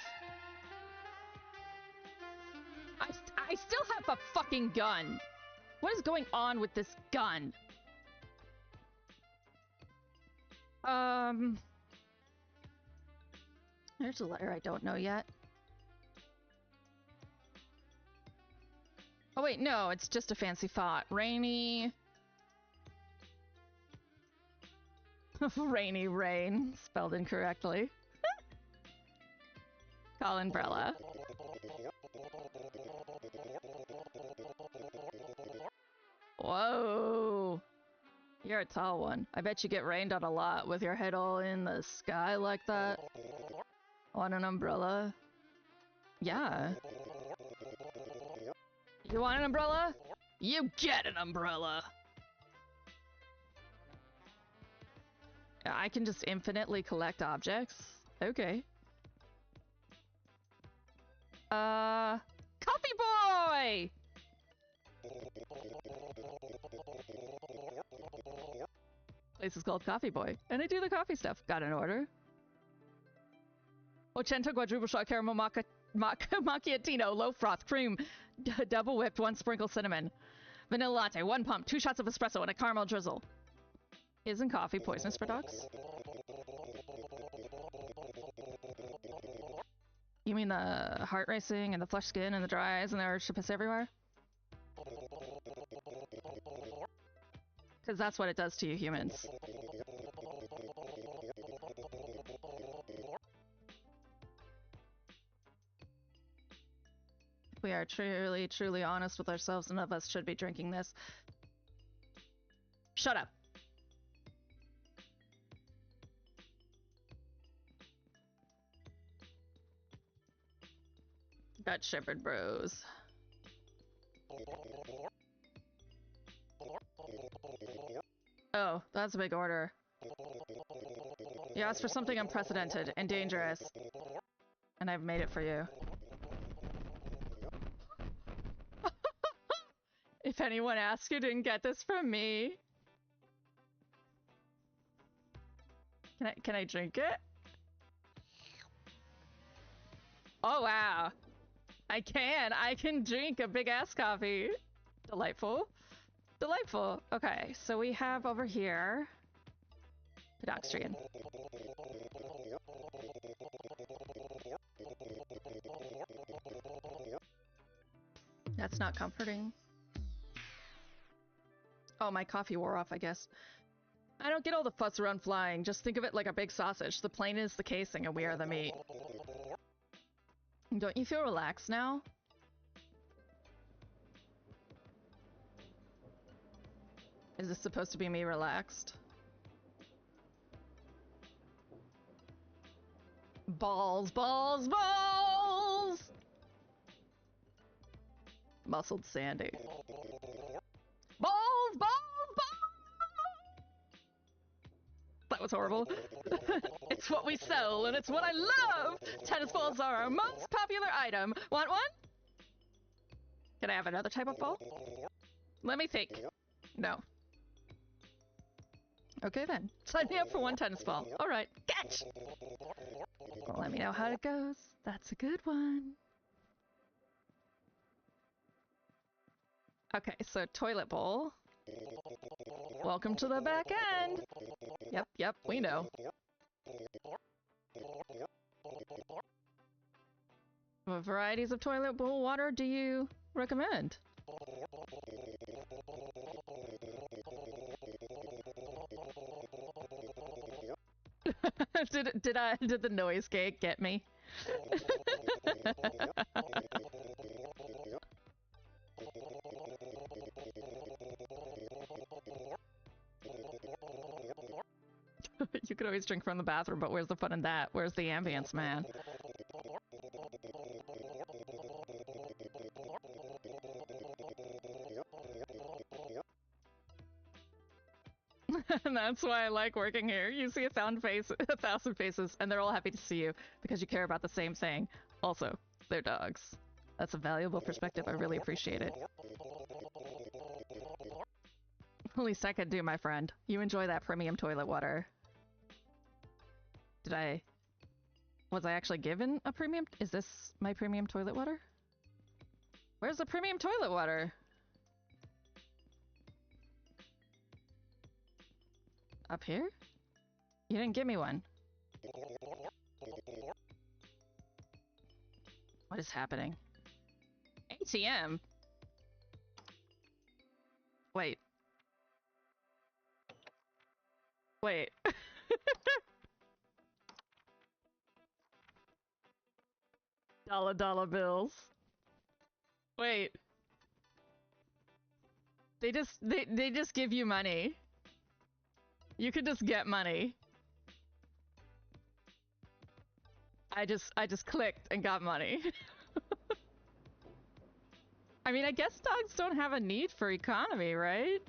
I still have a fucking gun. What is going on with this gun? There's a letter I don't know yet. Oh wait, no, it's just a fancy thought. Rainy... Rainy rain, spelled incorrectly. Call umbrella. Whoa. You're a tall one. I bet you get rained on a lot with your head all in the sky like that. Want an umbrella? Yeah. You want an umbrella? You get an umbrella! I can just infinitely collect objects? Okay. Coffee boy! Place is called Coffee Boy, and I do the coffee stuff. Got an order. Ochenta quadruple shot caramel macchiatino, low froth, cream, double whipped, 1 sprinkle cinnamon. Vanilla latte, 1 pump, 2 shots of espresso, and a caramel drizzle. Isn't coffee poisonous for dogs? You mean the heart racing and the flushed skin and the dry eyes and the urge to piss everywhere? Because that's what it does to you humans. If we are truly honest with ourselves, none of us should be drinking this. Shut up. Got Shepherd Bros. Oh, that's a big order. You asked for something unprecedented and dangerous. And I've made it for you. If anyone asks, you didn't get this from me. Can I drink it? Oh wow. I can drink a big ass coffee. Delightful. Delightful. Okay, so we have over here pedestrian. That's not comforting. Oh, my coffee wore off, I guess. I don't get all the fuss around flying. Just think of it like a big sausage. The plane is the casing and we are the meat. Don't you feel relaxed now? Is this supposed to be me relaxed? Balls, balls, balls! Muscled Sandy. Balls, balls, balls! That was horrible. It's what we sell, and it's what I love! Tennis balls are our most popular item. Want one? Can I have another type of ball? Let me think. No. Okay then. Sign me up for one tennis ball. Alright, catch! Well, let me know how it goes. That's a good one. Okay, so toilet bowl. Welcome to the back end! Yep, we know. What varieties of toilet bowl water do you recommend? Did the noise gate get me? You could always drink from the bathroom, but where's the fun in that? Where's the ambience, man? And that's why I like working here. You see a thousand faces, and they're all happy to see you because you care about the same thing. Also, they're dogs. That's a valuable perspective. I really appreciate it. The least I could do, my friend. You enjoy that premium toilet water. Was I actually given a premium? Is this my premium toilet water? Where's the premium toilet water? Up here? You didn't give me one. What is happening? ATM? Wait. Wait. Dollar bills. Wait. They just give you money. You could just get money. I just clicked and got money. I mean, I guess dogs don't have a need for economy, right?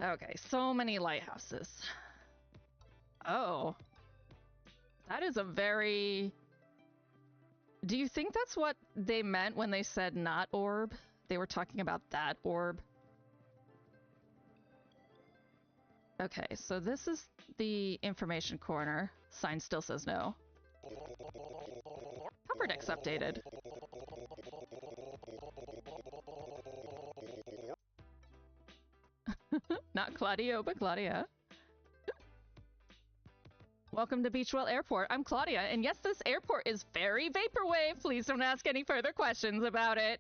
Okay, so many lighthouses. Oh. That is a very... Do you think that's what they meant when they said not orb? They were talking about that orb? Okay, so this is the information corner. Sign still says no. Cover deck's updated. Not Claudio, but Claudia. Welcome to Beachwell Airport. I'm Claudia, and yes, this airport is very vaporwave. Please don't ask any further questions about it.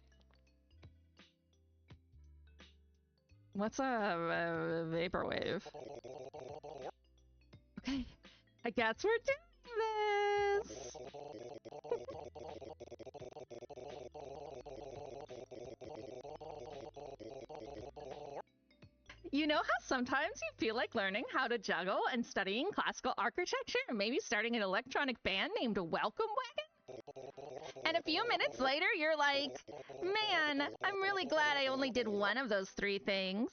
What's a vaporwave? Okay, I guess we're doing this! You know how sometimes you feel like learning how to juggle and studying classical architecture and maybe starting an electronic band named Welcome Wagon? And a few minutes later, you're like, man, I'm really glad I only did one of those 3 things.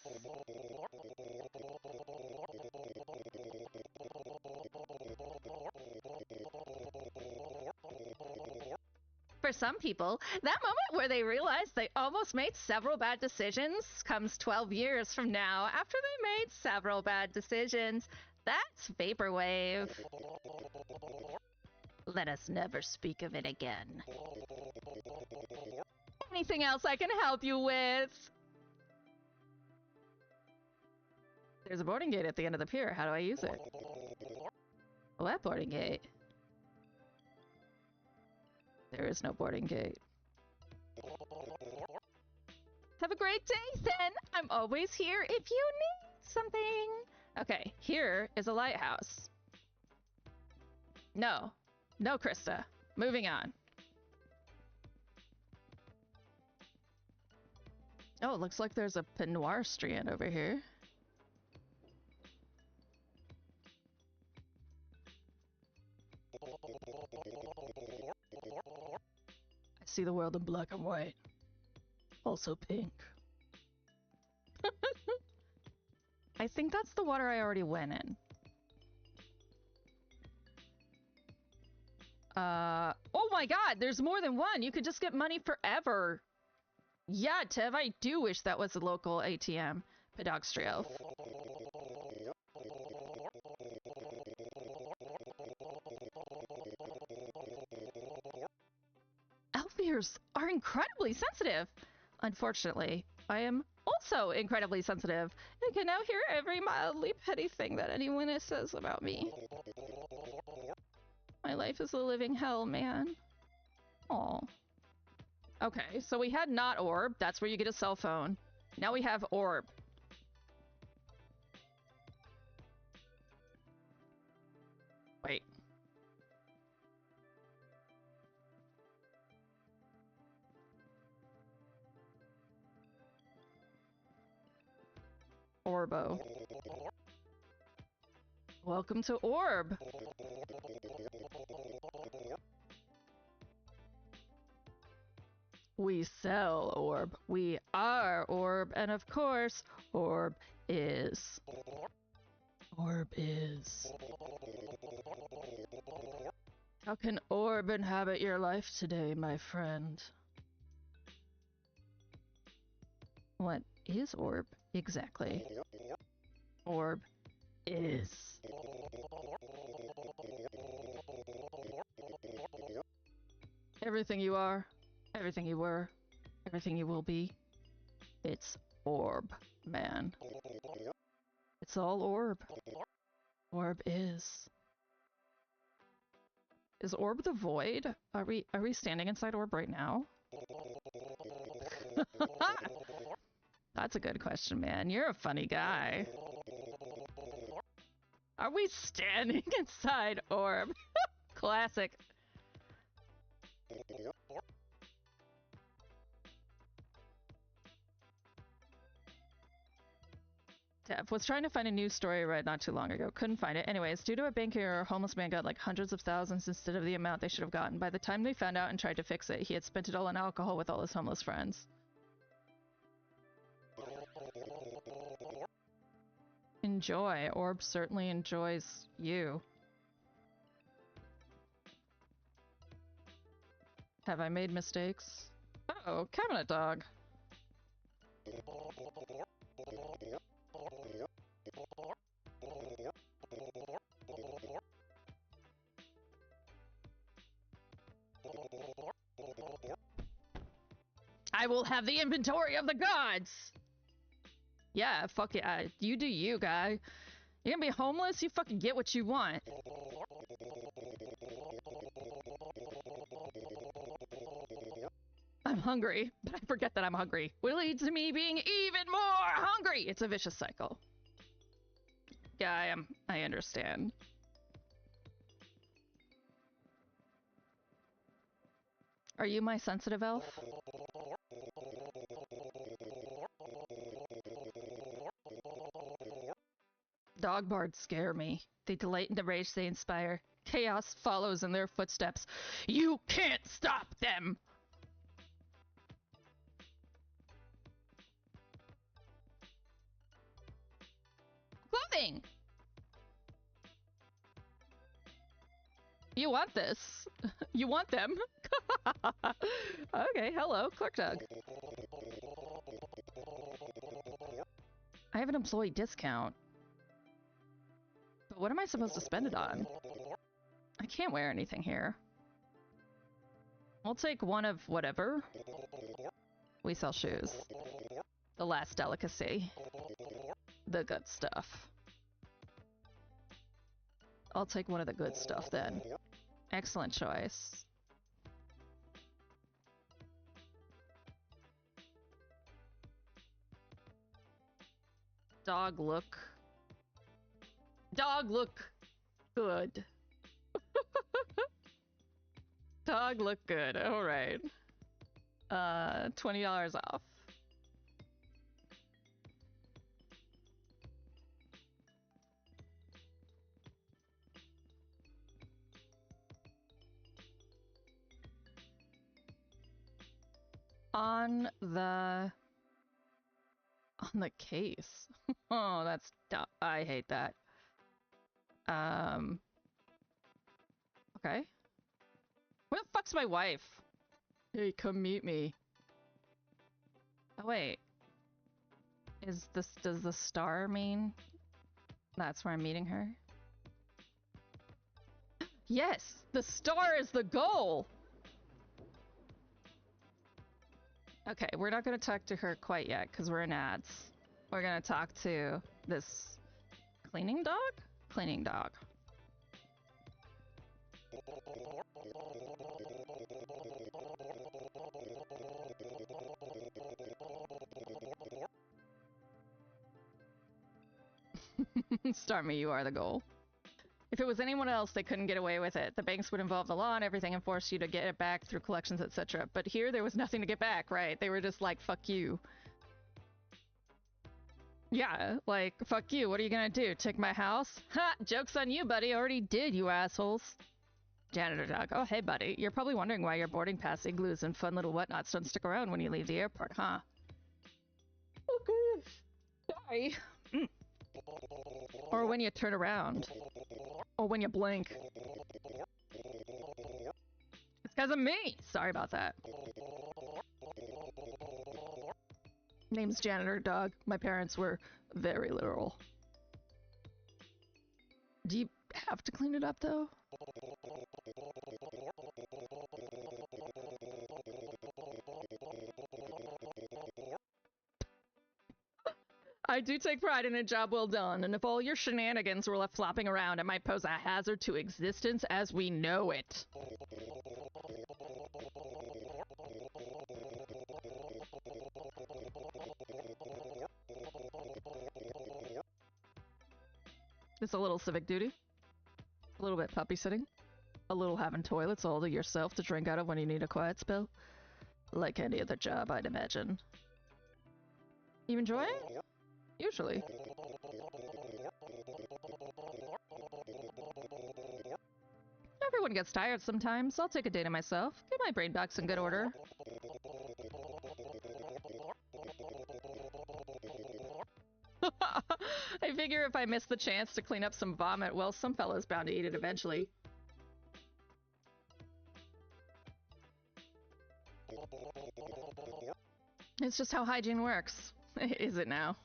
For some people, that moment where they realize they almost made several bad decisions comes 12 years from now after they made several bad decisions. That's vaporwave. Let us never speak of it again. Anything else I can help you with? There's a boarding gate at the end of the pier. How do I use it? What boarding gate? There is no boarding gate. Have a great day, then. I'm always here if you need something. Okay, here is a lighthouse. No. No, Krista. Moving on. Oh, it looks like there's a peignoir strand over here. I see the world in black and white. Also pink. I think that's the water I already went in. Oh my god, there's more than one! You could just get money forever! Yeah, Tev, I do wish that was a local ATM. Pedogstrio. Elf ears are incredibly sensitive! Unfortunately, I am also incredibly sensitive and can now hear every mildly petty thing that anyone says about me. My life is a living hell, man. Aw. Okay, so we had not orb. That's where you get a cell phone. Now we have orb. Wait. Orbo. Welcome to Orb. We sell Orb. We are Orb. And of course, Orb is. Orb is. How can Orb inhabit your life today, my friend? What is Orb exactly? Orb is. Everything you are, everything you were, everything you will be. It's Orb, man. It's all Orb. Orb is. Is Orb the void? Are we standing inside Orb right now? That's a good question, man. You're a funny guy. Are we standing inside Orb? Classic. Dev was trying to find a news story read not too long ago. Couldn't find it. Anyways, due to a bank error, a homeless man got like hundreds of thousands instead of the amount they should have gotten. By the time they found out and tried to fix it, he had spent it all on alcohol with all his homeless friends. Enjoy. Orb certainly enjoys you. Have I made mistakes? Oh, cabinet dog. I will have the inventory of the gods! Yeah, fuck yeah. You do you, guy. You're gonna be homeless? You fucking get what you want. I'm hungry, but I forget that I'm hungry. Will lead to me being even more hungry. It's a vicious cycle. Yeah, I understand. Are you my sensitive elf? Dog bards scare me. They delight in the rage they inspire. Chaos follows in their footsteps. You can't stop them! Clothing! You want this. You want them. Okay, hello, Clerk Dog. I have an employee discount. But what am I supposed to spend it on? I can't wear anything here. I'll take one of whatever. We sell shoes. The last delicacy. The good stuff. I'll take one of the good stuff then. Excellent choice. Dog look. Dog look good. Dog look good. All right. $20 off. On the case. Oh, that's dumb. I hate that. Okay. Where the fuck's my wife? Hey, come meet me. Oh, wait. Does the star mean that's where I'm meeting her? Yes! The star is the goal! Okay, we're not gonna talk to her quite yet, because we're in ads. We're gonna talk to this cleaning dog? Cleaning dog. Starmy, you are the goal. If it was anyone else, they couldn't get away with it. The banks would involve the law and everything and force you to get it back through collections, etc. But here, there was nothing to get back, right? They were just like, fuck you. Yeah, like, fuck you. What are you gonna do? Take my house? Ha! Joke's on you, buddy. Already did, you assholes. Janitor dog. Oh, hey, buddy. You're probably wondering why your boarding pass igloos and fun little whatnots don't stick around when you leave the airport, huh? Okay. Sorry. Or when you turn around. Or when you blink. It's because of me! Sorry about that. Name's Janitor Dog. My parents were very literal. Do you have to clean it up, though? I do take pride in a job well done, and if all your shenanigans were left flopping around, it might pose a hazard to existence as we know it. It's a little civic duty, a little bit puppy sitting, a little having toilets all to yourself to drink out of when you need a quiet spell. Like any other job, I'd imagine. You enjoy it? Usually. Everyone gets tired sometimes. I'll take a day to myself. Get my brain box in good order. I figure if I miss the chance to clean up some vomit, well, some fella's bound to eat it eventually. It's just how hygiene works. Is it now?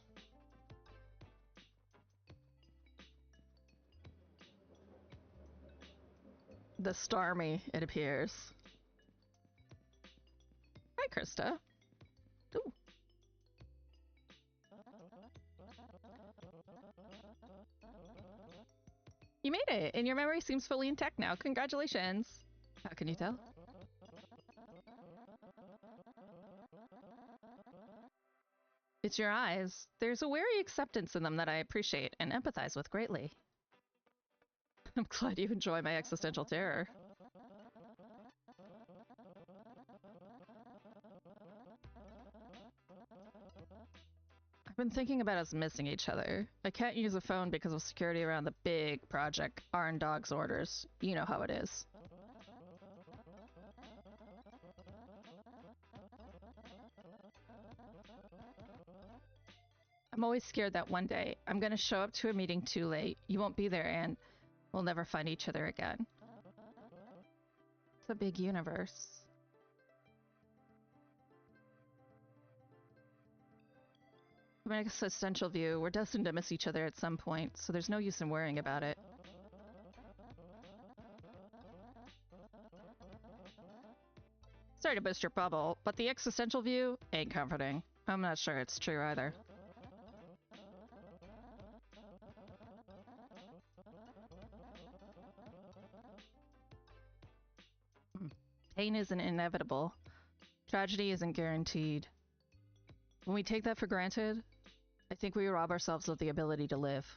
The Starmy, it appears. Hi, Krista. Ooh. You made it, and your memory seems fully intact now. Congratulations. How can you tell? It's your eyes. There's a wary acceptance in them that I appreciate and empathize with greatly. I'm glad you enjoy my existential terror. I've been thinking about us missing each other. I can't use a phone because of security around the big project, Arn Dog's orders. You know how it is. I'm always scared that one day I'm gonna show up to a meeting too late, you won't be there, and we'll never find each other again. It's a big universe. From an existential view, we're destined to miss each other at some point, so there's no use in worrying about it. Sorry to burst your bubble, but the existential view ain't comforting. I'm not sure it's true either. Pain isn't inevitable. Tragedy isn't guaranteed. When we take that for granted, I think we rob ourselves of the ability to live.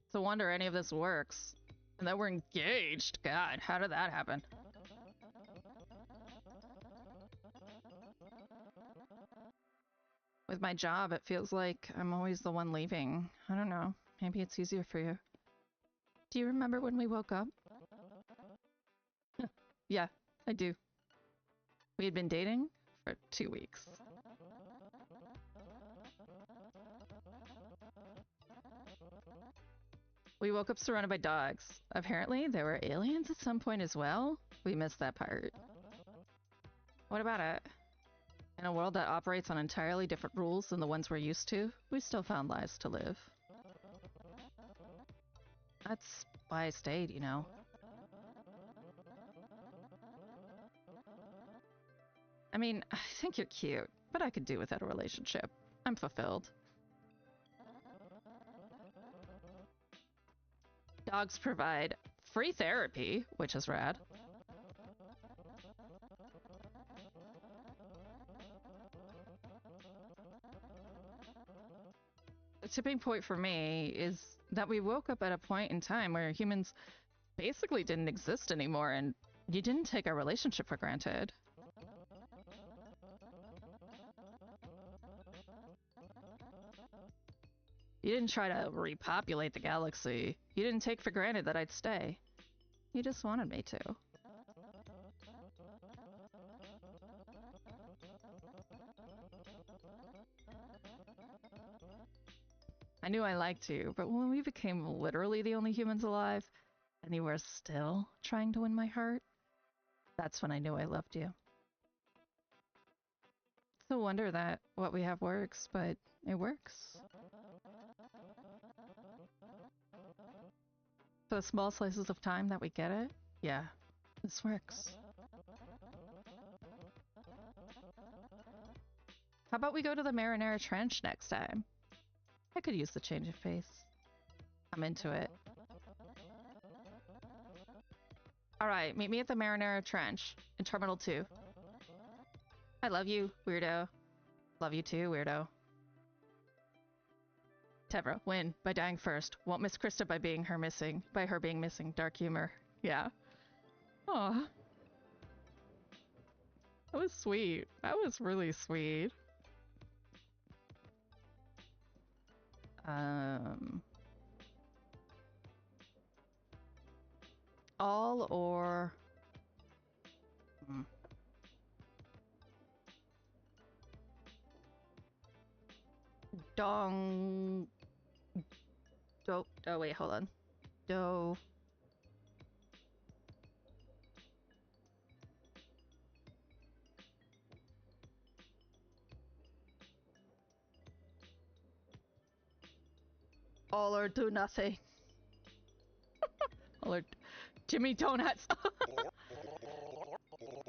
It's a wonder any of this works. And that we're engaged. God, how did that happen? With my job, it feels like I'm always the one leaving. I don't know. Maybe it's easier for you. Do you remember when we woke up? Yeah, I do. We had been dating for 2 weeks. We woke up surrounded by dogs. Apparently, there were aliens at some point as well. We missed that part. What about it? In a world that operates on entirely different rules than the ones we're used to, we still found lives to live. That's why I stayed, you know. I mean, I think you're cute, but I could do without a relationship. I'm fulfilled. Dogs provide free therapy, which is rad. The tipping point for me is that we woke up at a point in time where humans basically didn't exist anymore, and you didn't take our relationship for granted. You didn't try to repopulate the galaxy. You didn't take for granted that I'd stay. You just wanted me to. I knew I liked you, but when we became literally the only humans alive, and you were still trying to win my heart, that's when I knew I loved you. It's a wonder that what we have works, but it works. For the small slices of time that we get it, yeah, this works. How about we go to the Marinara Trench next time? I could use the change of pace. I'm into it. Alright, meet me at the Marinara Trench in Terminal 2. I love you, weirdo. Love you too, weirdo. Tevra, win by dying first. Won't miss Krista by her being missing. Dark humor. Yeah. Aw. That was sweet. That was really sweet. All or... Dong... Do... Oh, wait, hold on. Do... All or do nothing. All or... Jimmy Donuts!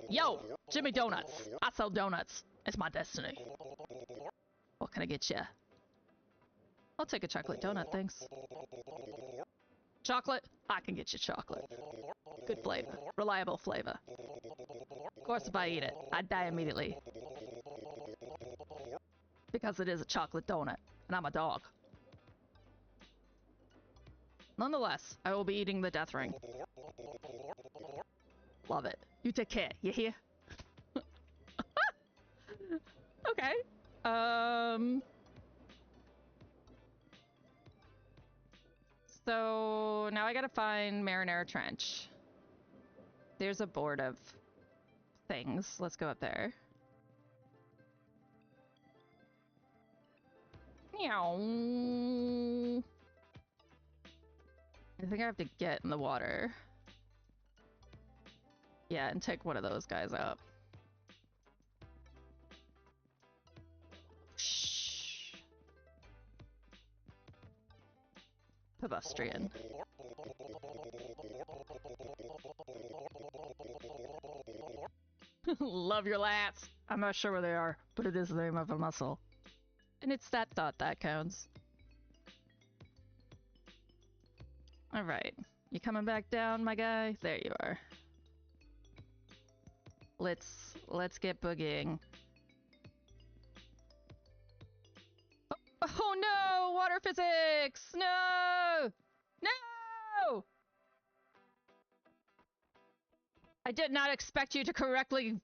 Yo! Jimmy Donuts! I sell donuts. It's my destiny. What can I get you? I'll take a chocolate donut, thanks. chocolate? I can get you chocolate. Good flavor. Reliable flavor. Of course, if I eat it, I'd die immediately. Because it is a chocolate donut, and I'm a dog. Nonetheless, I will be eating the death ring. Love it. You take care, you hear? Okay. So now I gotta find Marinara Trench. There's a board of things. Let's go up there. Meow. I think I have to get in the water. Yeah, and take one of those guys out. Shh. Pedestrian. Love your lats. I'm not sure where they are, but it is the name of a muscle. And it's that thought that counts. Alright. You coming back down, my guy? There you are. Let's get boogieing. Oh no! Water physics! No! No! I did not expect you to correctly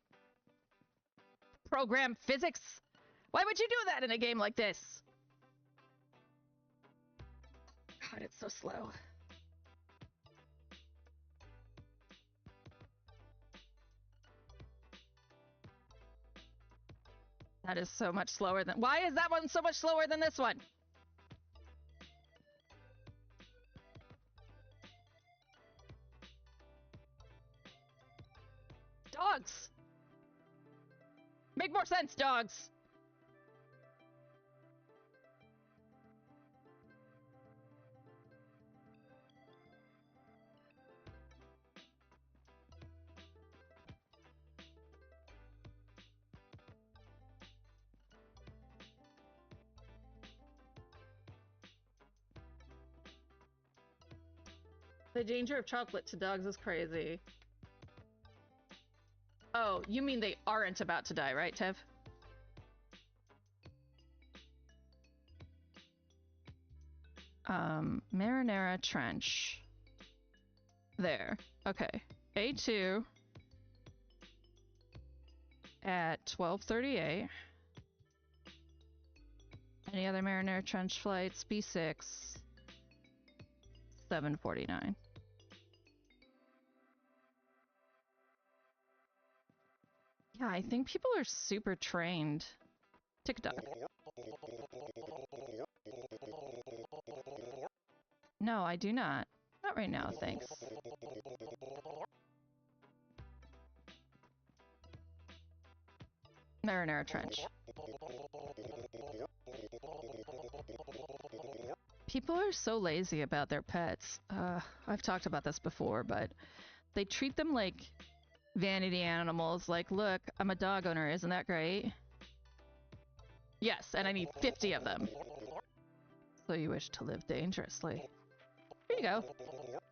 program physics. Why would you do that in a game like this? God, it's so slow. That is so much slower than... Why is that one so much slower than this one? Dogs! Make more sense, dogs! The danger of chocolate to dogs is crazy. Oh, you mean they aren't about to die, right, Tev? Marinara Trench. There. Okay. A2 at 12:38. Any other Marinara Trench flights? B6 7:49. Yeah, I think people are super trained. TikTok. No, I do not. Not right now, thanks. Marinara Trench. People are so lazy about their pets. I've talked about this before, but they treat them like vanity animals. Like, look, I'm a dog owner, isn't that great? Yes, and I need 50 of them. So you wish to live dangerously. Here you go.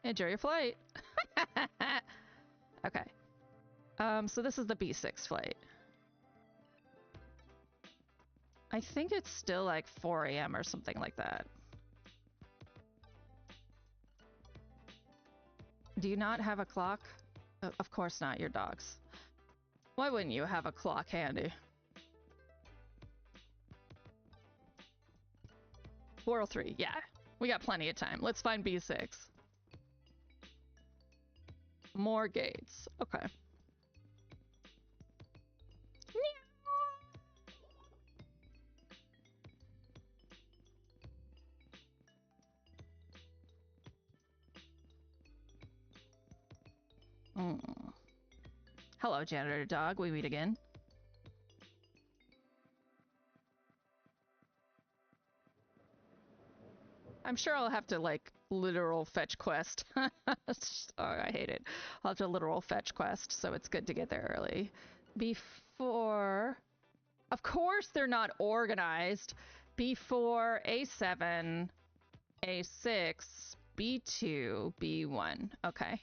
Enjoy your flight. Okay. So this is the B6 flight. I think it's still like 4 a.m. or something like that. Do you not have a clock? Of course not, your dogs. Why wouldn't you have a clock handy? 403, yeah. We got plenty of time. Let's find B6. More gates. Okay. Hello, janitor dog. We meet again. I'm sure I'll have to, like, literal fetch quest. Oh, I hate it. I'll have to literal fetch quest, so it's good to get there early. Before... Of course they're not organized. Before A7, A6, B2, B1. Okay.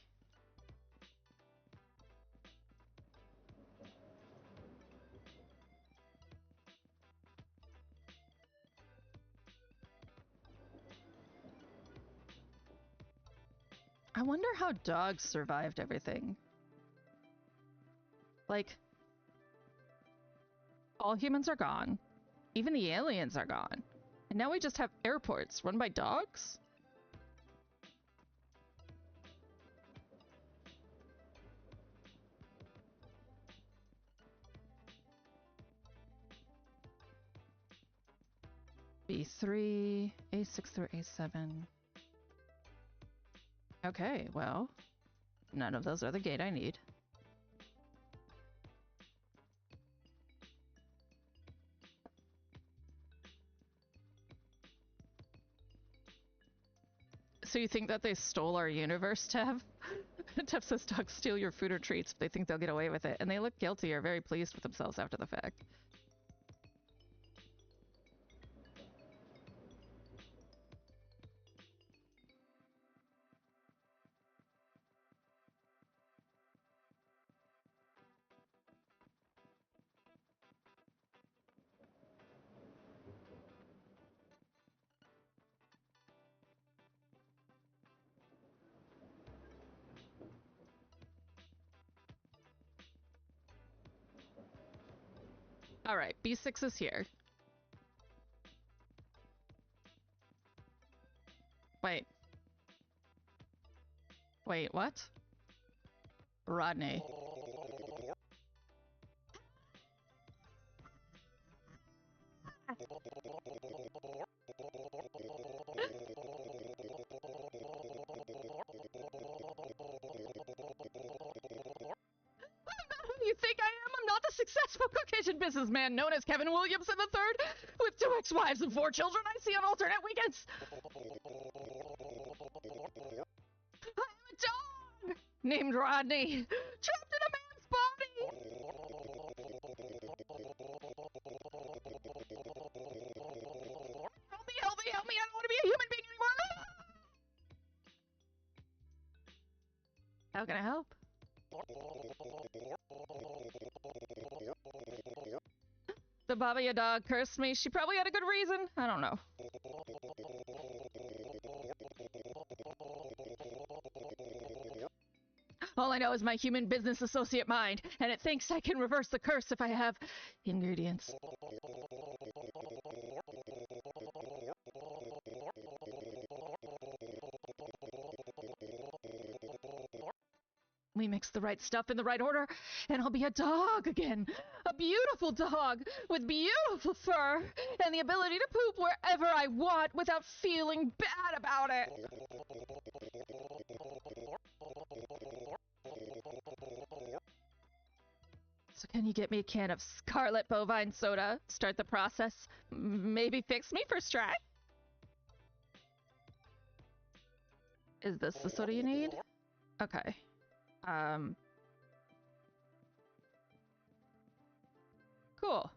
I wonder how dogs survived everything. Like, all humans are gone. Even the aliens are gone. And now we just have airports run by dogs? B3, A6 through A7. Okay, well, none of those are the gate I need. So you think that they stole our universe, Tev? Tev says dogs steal your food or treats, but they think they'll get away with it. And they look guilty or very pleased with themselves after the fact. Alright, B6 is here. Wait. Wait, what? Rodney. You think I am? I'm not the successful Caucasian businessman known as Kevin Williamson III, with 2 ex-wives and 4 children I see on alternate weekends. I'm a dog named Rodney, trapped in a man's body. Help me, help me, help me! I don't want to be a human being anymore. How can I help? The Baba Yaga dog cursed me. She probably had a good reason. I don't know. All I know is my human business associate mind, and it thinks I can reverse the curse if I have ingredients. We mix the right stuff in the right order, and I'll be a dog again. A beautiful dog with beautiful fur and the ability to poop wherever I want without feeling bad about it. So can you get me a can of Scarlet Bovine Soda? Start the process. Maybe fix me first try? Is this the soda you need? Okay. Cool.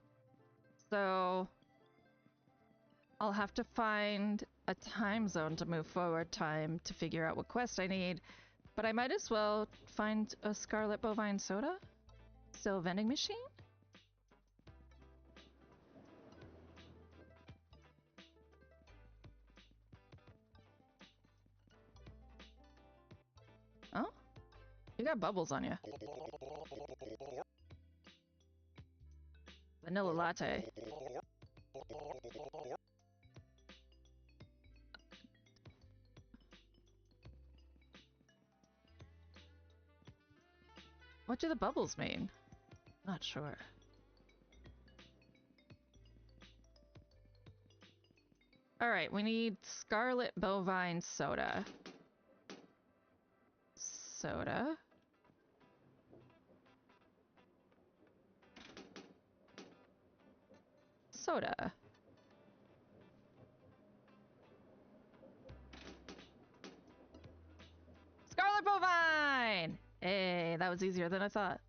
So I'll have to find a time zone to move forward time to figure out what quest I need, but I might as well find a Scarlet Bovine Soda? Still a vending machine? Oh? You got bubbles on you. Vanilla latte. What do the bubbles mean? Not sure. Alright, we need Scarlet Bovine Soda. Soda. Soda. Scarlet Bovine! Hey, that was easier than I thought.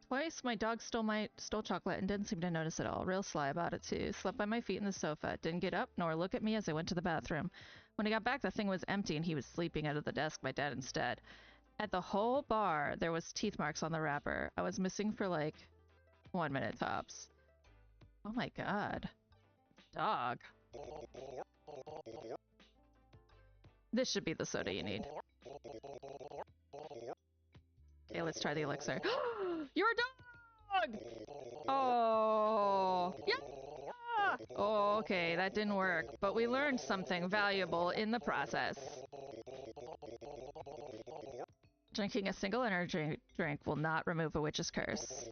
Twice, my dog stole chocolate and didn't seem to notice at all. Real sly about it, too. Slept by my feet in the sofa. Didn't get up, nor look at me as I went to the bathroom. When I got back, the thing was empty and he was sleeping out of the desk, my dad instead. At the whole bar, there was teeth marks on the wrapper. I was missing for, like, 1 minute tops. Oh my god. Dog. This should be the soda you need. Okay, let's try the elixir. You're a dog! Oh, yeah! Oh, okay, that didn't work, but we learned something valuable in the process. Drinking a single energy drink will not remove a witch's curse.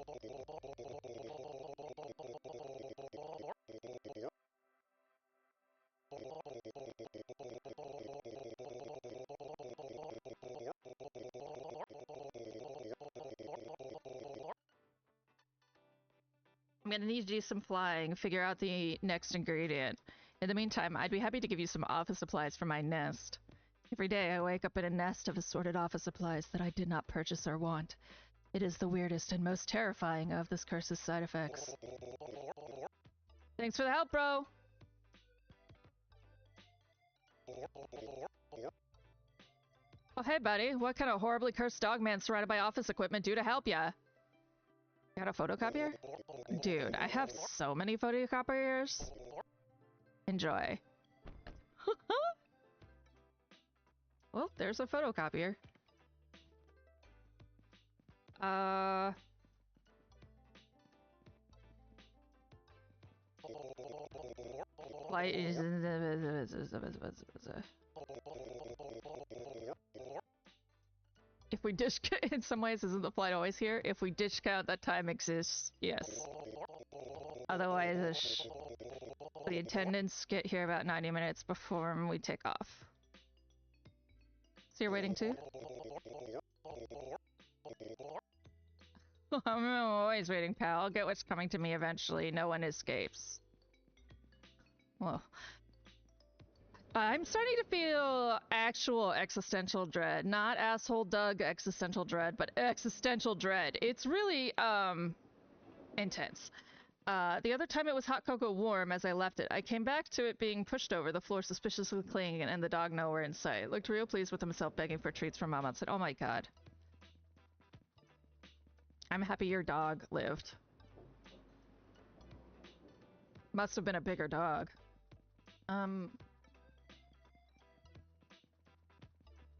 I'm gonna need to do some flying, figure out the next ingredient. In the meantime, I'd be happy to give you some office supplies for my nest. Every day I wake up in a nest of assorted office supplies that I did not purchase or want. It is the weirdest and most terrifying of this curse's side effects. Thanks for the help, bro! Oh, hey, buddy. What kind of horribly cursed dog man surrounded by office equipment do to help ya? You got a photocopier? Dude, I have so many photocopiers. Enjoy. Well, there's a photocopier. Like, if we dish count, in some ways isn't the flight always here? If we dish count, that time exists, yes. Otherwise, the attendants get here about 90 minutes before we take off. So you're waiting too? I'm always waiting, pal. I'll get what's coming to me eventually. No one escapes. Well, I'm starting to feel actual existential dread. Not asshole Doug existential dread, but existential dread. It's really, intense. The other time it was hot cocoa warm as I left it. I came back to it being pushed over, the floor suspiciously clean, and the dog nowhere in sight. Looked real pleased with himself, begging for treats from Mom outside. Oh my god. I'm happy your dog lived. Must have been a bigger dog.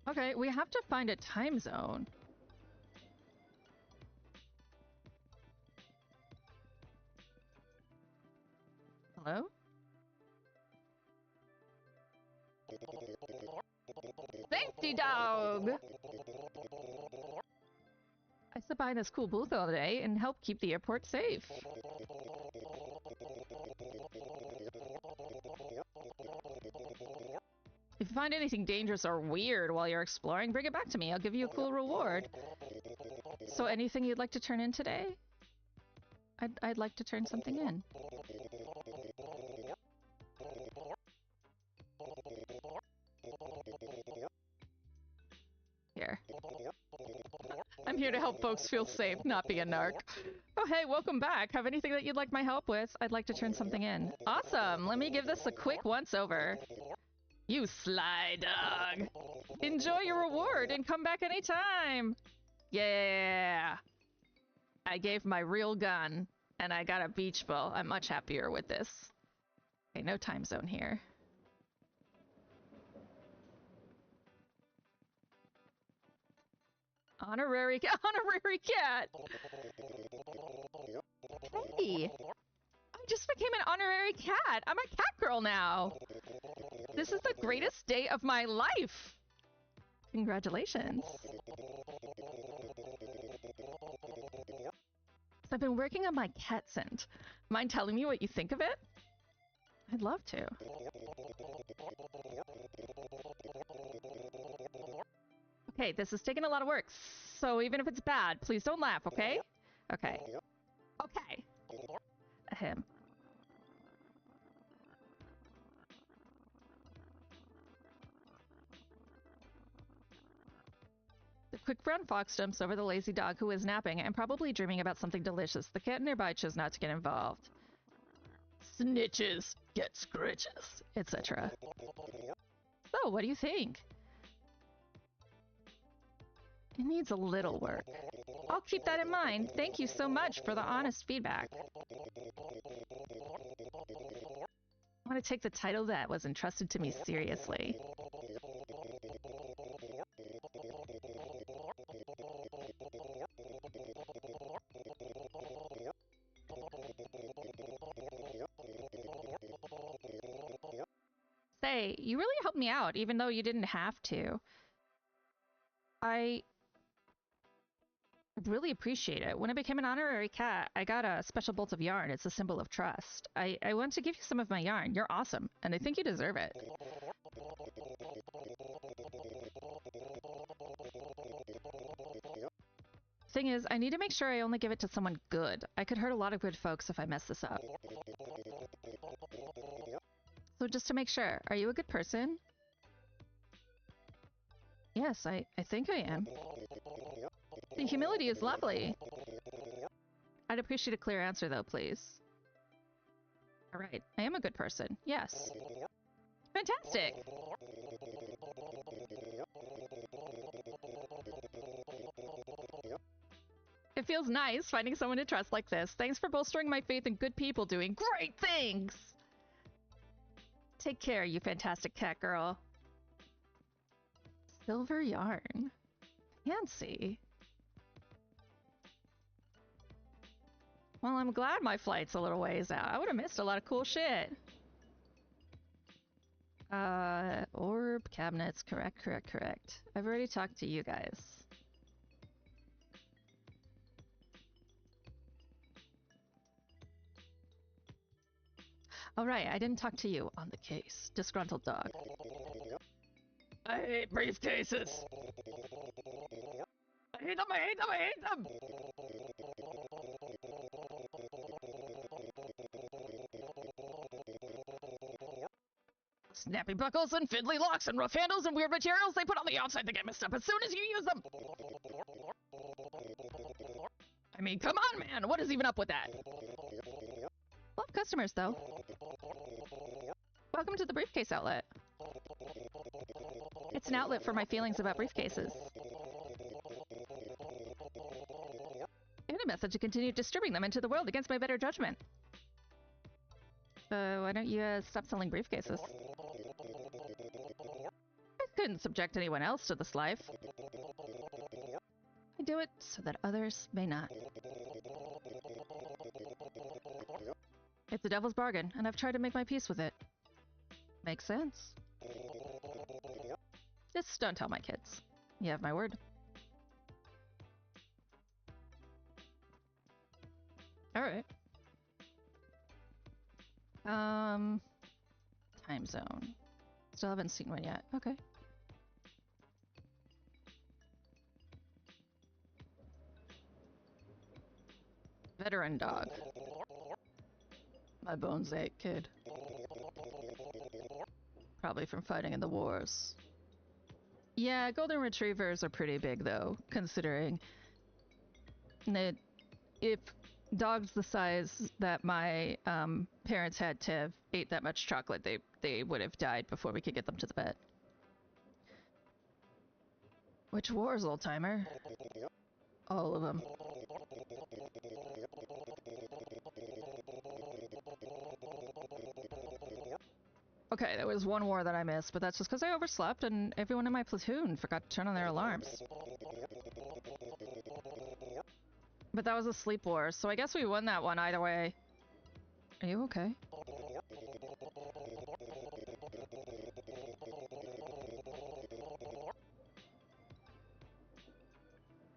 Okay, we have to find a time zone. Hello? Safety dog! I sit behind this cool booth all day and help keep the airport safe. If you find anything dangerous or weird while you're exploring, bring it back to me. I'll give you a cool reward. So anything you'd like to turn in today? I'd like to turn something in. Here. I'm here to help folks feel safe, not be a narc. Oh, hey, welcome back. Have anything that you'd like my help with? I'd like to turn something in. Awesome. Let me give this a quick once-over. You sly dog. Enjoy your reward and come back anytime. Yeah. I gave my real gun, and I got a beach ball. I'm much happier with this. Okay, no time zone here. Honorary cat. Hey, I just became an honorary cat. I'm a cat girl now. This is the greatest day of my life. Congratulations. So I've been working on my cat scent. Mind telling me what you think of it? I'd love to. Okay, this is taking a lot of work, so even if it's bad, please don't laugh, okay? Okay. Okay. Ahem. The Quick brown fox jumps over the lazy dog who is napping and probably dreaming about something delicious. The cat nearby chose not to get involved. Snitches get scritches, etc. So, what do you think? It needs a little work. I'll keep that in mind. Thank you so much for the honest feedback. I want to take the title that was entrusted to me seriously. Say, you really helped me out, even though you didn't have to. I really appreciate it. When I became an honorary cat, I got a special bolt of yarn. It's a symbol of trust. I want to give you some of my yarn. You're awesome, and I think you deserve it. Thing is, I need to make sure I only give it to someone good. I could hurt a lot of good folks if I mess this up. So just to make sure, are you a good person? Yes, I think I am. The humility is lovely. I'd appreciate a clear answer though, please. Alright, I am a good person. Yes. Fantastic! It feels nice finding someone to trust like this. Thanks for bolstering my faith in good people doing great things! Take care, you fantastic cat girl. Silver yarn. Fancy. Well, I'm glad my flight's a little ways out. I would have missed a lot of cool shit. Orb, cabinets, correct. I've already talked to you guys. Alright, I didn't talk to you on the case. Disgruntled dog. I hate briefcases! I hate them! Snappy buckles and fiddly locks and rough handles and weird materials they put on the outside that get messed up as soon as you use them! I mean, come on, man! What is even up with that? Love customers, though. Welcome to the briefcase outlet. It's an outlet for my feelings about briefcases. And a method to continue distributing them into the world against my better judgment. Why don't you stop selling briefcases? I couldn't subject anyone else to this life. I do it so that others may not. It's the devil's bargain, and I've tried to make my peace with it. Makes sense. Just don't tell my kids. You have my word. Alright. Time zone. Still haven't seen one yet. Okay. Veteran dog. My bones ache, kid. Probably from fighting in the wars. Yeah, golden retrievers are pretty big though, considering that if dogs the size that my parents had to have ate that much chocolate, they would have died before we could get them to the vet. Which wars, old timer? All of them. Okay, there was one war that I missed, but that's just because I overslept and everyone in my platoon forgot to turn on their alarms. But that was a sleep war, so I guess we won that one either way. Are you okay?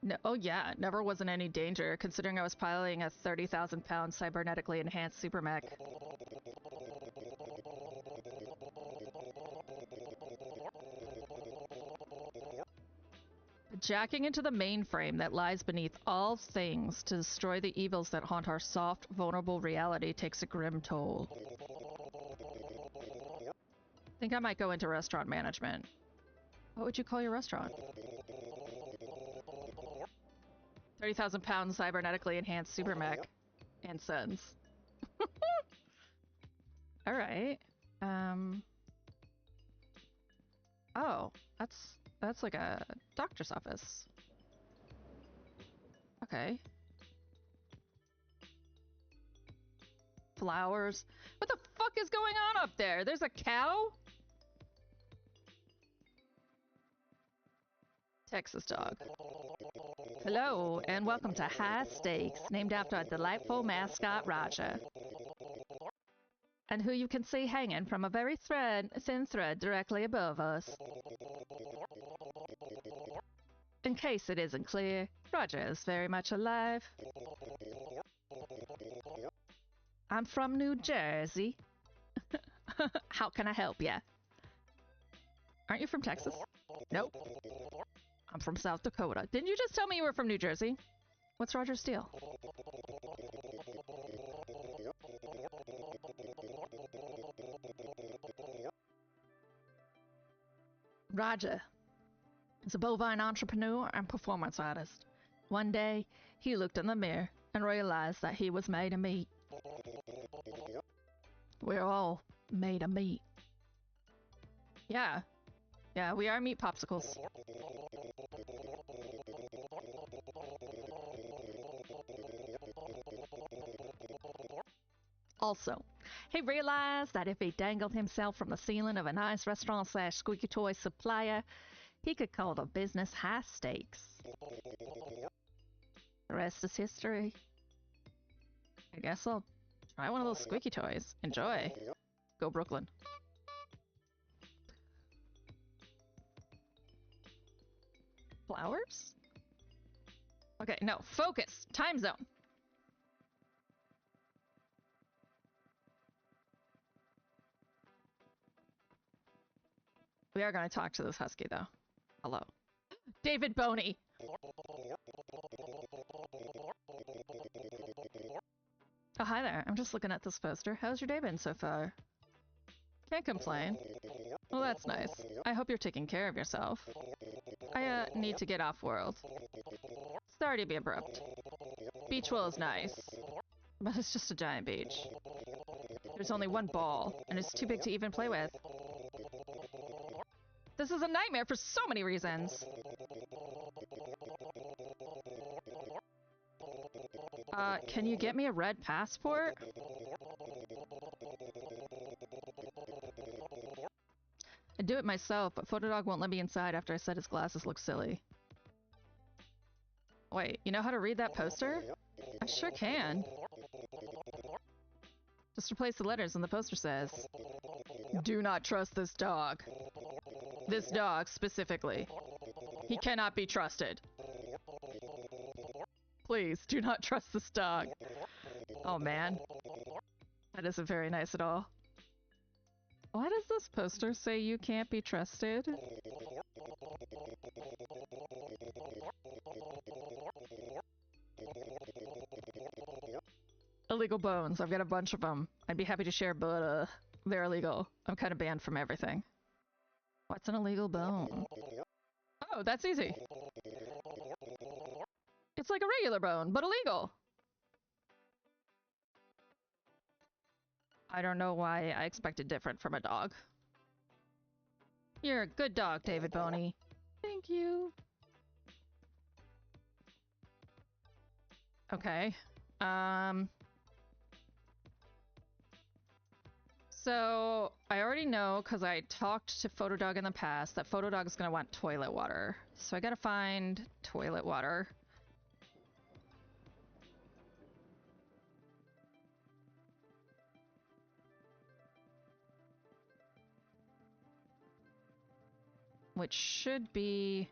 No, oh yeah, never was in any danger, considering I was piloting a 30,000-pound cybernetically enhanced super mech. Jacking into the mainframe that lies beneath all things to destroy the evils that haunt our soft, vulnerable reality takes a grim toll. I think I might go into restaurant management. What would you call your restaurant? 30,000 pounds cybernetically enhanced super mech and sons. All right. Oh, that's like a doctor's office. Okay. Flowers. What the fuck is going on up there? There's a cow? Texas dog. Hello, and welcome to High Stakes, named after our delightful mascot, Roger. And who you can see hanging from a very thin thread directly above us. In case it isn't clear, Roger is very much alive. I'm from New Jersey. How can I help ya? Aren't you from Texas? Nope. I'm from South Dakota. Didn't you just tell me you were from New Jersey? What's Roger's deal? Roger is a bovine entrepreneur and performance artist. One day, he looked in the mirror and realized that he was made of meat. We're all made of meat. Yeah, we are meat popsicles. Also, he realized that if he dangled himself from the ceiling of a nice restaurant/squeaky toy supplier, he could call the business High Stakes. The rest is history. I guess I'll try one of those squeaky toys. Enjoy. Go Brooklyn. Flowers? Okay, no, focus. Time zone. We are going to talk to this husky, though. Hello. David Boney. Oh, hi there. I'm just looking at this poster. How's your day been so far? Can't complain. Well, that's nice. I hope you're taking care of yourself. I, need to get off world. Sorry to be abrupt. Beachwell is nice, but it's just a giant beach. There's only one ball, and it's too big to even play with. This is a nightmare for so many reasons. Can you get me a red passport? I'd do it myself, but Photodog won't let me inside after I said his glasses look silly. Wait, you know how to read that poster? I sure can. Just replace the letters and the poster says, "Do not trust this dog." This dog, specifically. He cannot be trusted. Please, do not trust this dog. Oh man. That isn't very nice at all. Why does this poster say you can't be trusted? Illegal bones. I've got a bunch of them. I'd be happy to share, but they're illegal. I'm kind of banned from everything. What's an illegal bone? Oh, that's easy. It's like a regular bone, but illegal. I don't know why I expected different from a dog. You're a good dog, David Boney. Thank you. Okay. So, I already know, because I talked to Photodog in the past, that Photodog is going to want toilet water. So I gotta find toilet water. Which should be...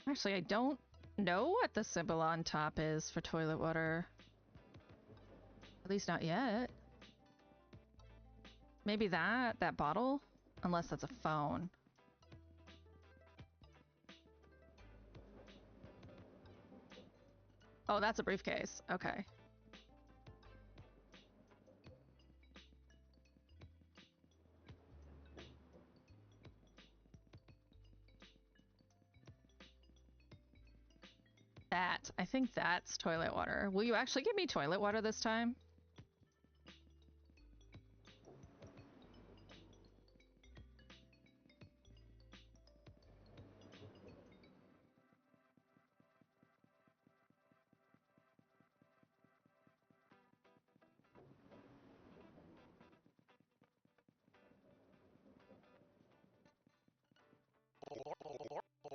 Actually, I don't know what the symbol on top is for toilet water. At least not yet. Maybe that bottle? Unless that's a phone. Oh, that's a briefcase. Okay. That. I think that's toilet water. Will you actually give me toilet water this time?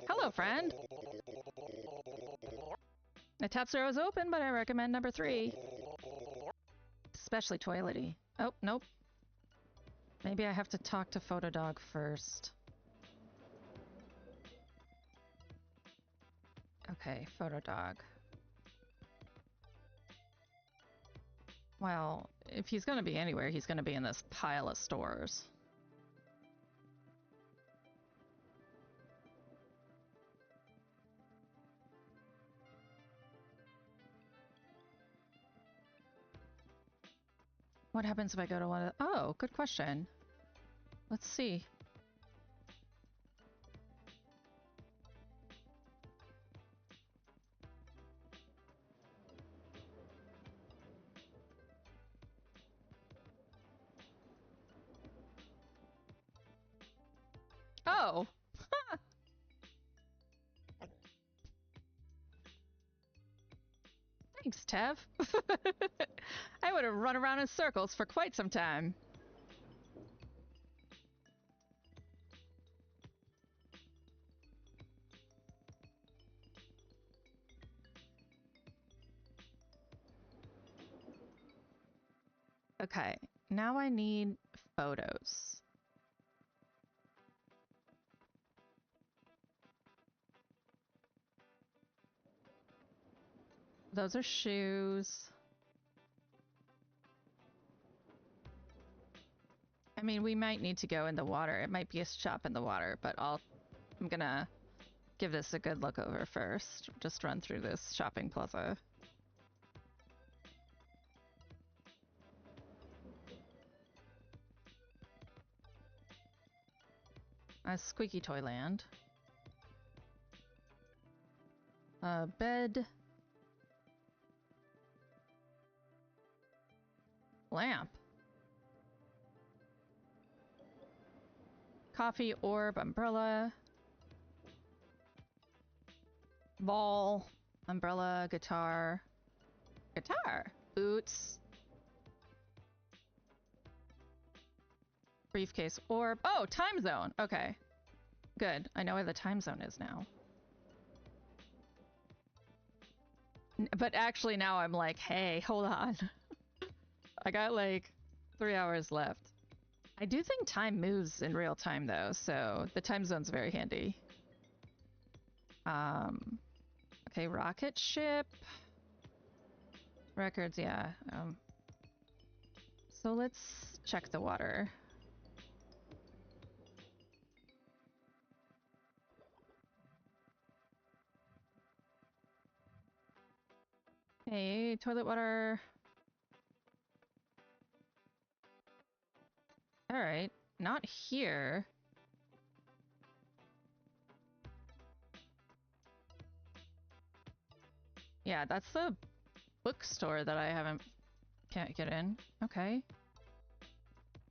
Hello, friend. The tap zero is open, but I recommend number 3. Especially toilety. Oh, nope. Maybe I have to talk to Photodog first. Okay, Photodog. Well, if he's gonna be anywhere, he's gonna be in this pile of stores. What happens if I go to one of the... Oh, good question. Let's see. Oh! Thanks, Tev. I would have run around in circles for quite some time. Okay, now I need photos. Those are shoes. I mean, we might need to go in the water. It might be a shop in the water, but I'm gonna give this a good look over first. Just run through this shopping plaza. Squeaky Toyland. Bed. Lamp. Coffee, orb, umbrella. Ball, umbrella, guitar. Guitar. Boots. Briefcase, orb. Oh, time zone. Okay. Good. I know where the time zone is now. But actually now I'm like, hey, hold on. I got like 3 hours left. I do think time moves in real time though, so the time zone's very handy. Okay, rocket ship. Records, yeah. So let's check the water. Hey, toilet water. Alright, not here. Yeah, that's the bookstore that I can't get in. Okay.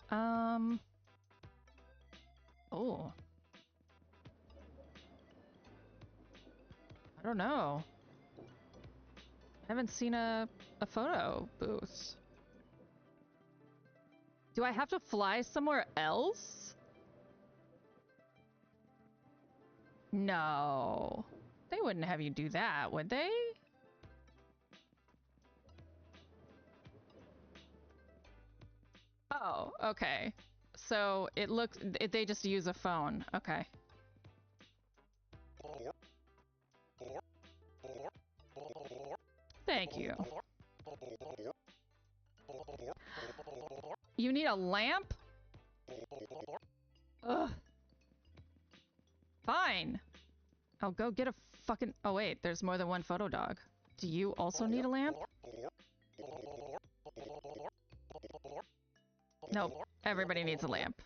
Oh. I don't know. I haven't seen a photo booth. Do I have to fly somewhere else? No. They wouldn't have you do that, would they? Oh, okay. So it looks... they just use a phone. Okay. Thank you. You need a lamp? Ugh. Fine. I'll go get a fucking... Oh wait, there's more than one photo dog. Do you also need a lamp? Nope. Everybody needs a lamp.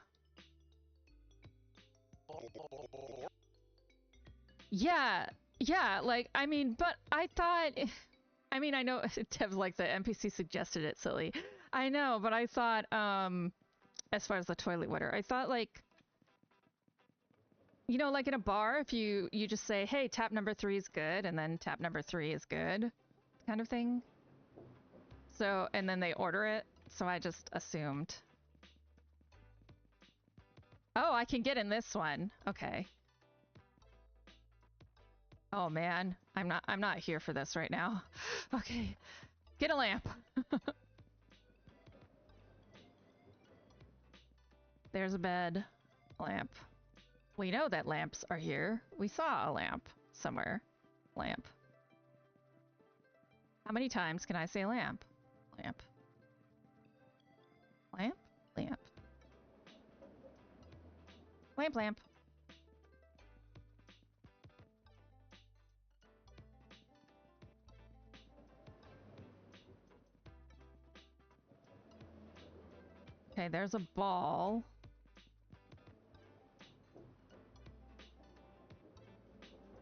Yeah. Yeah, like, I mean, but I thought... I mean, I know Dev's like the NPC suggested it, silly. I know, but I thought, as far as the toilet water, I thought like, you know, like in a bar, if you just say, hey, tap number 3 is good, and then tap number 3 is good, kind of thing. So, and then they order it, so I just assumed. Oh, I can get in this one. Okay. Oh man, I'm not here for this right now. Okay. Get a lamp. There's a bed. A lamp. We know that lamps are here. We saw a lamp somewhere. Lamp. How many times can I say lamp? Lamp. Lamp? Lamp. Lamp, lamp. Okay, there's a ball.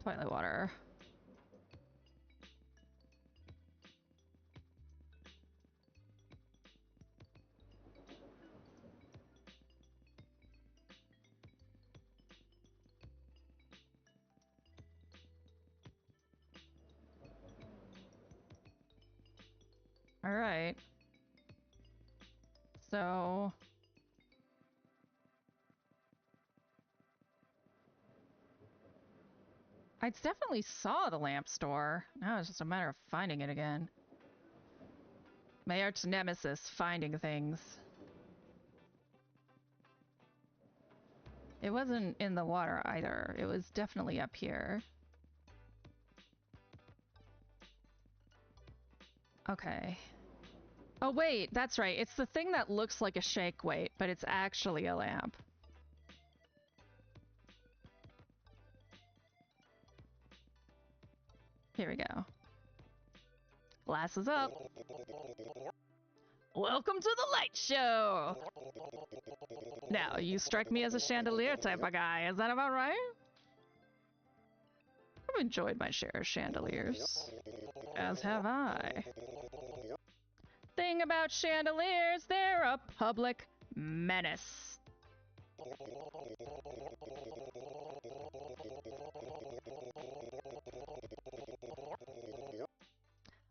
Toilet water. All right. So... I definitely saw the lamp store. Now it's just a matter of finding it again. My arch nemesis, finding things. It wasn't in the water either. It was definitely up here. Okay. Oh wait, that's right. It's the thing that looks like a shake weight, but it's actually a lamp. Here we go. Glasses up. Welcome to the light show! Now, you strike me as a chandelier type of guy. Is that about right? I've enjoyed my share of chandeliers. As have I. Thing about chandeliers, they're a public menace.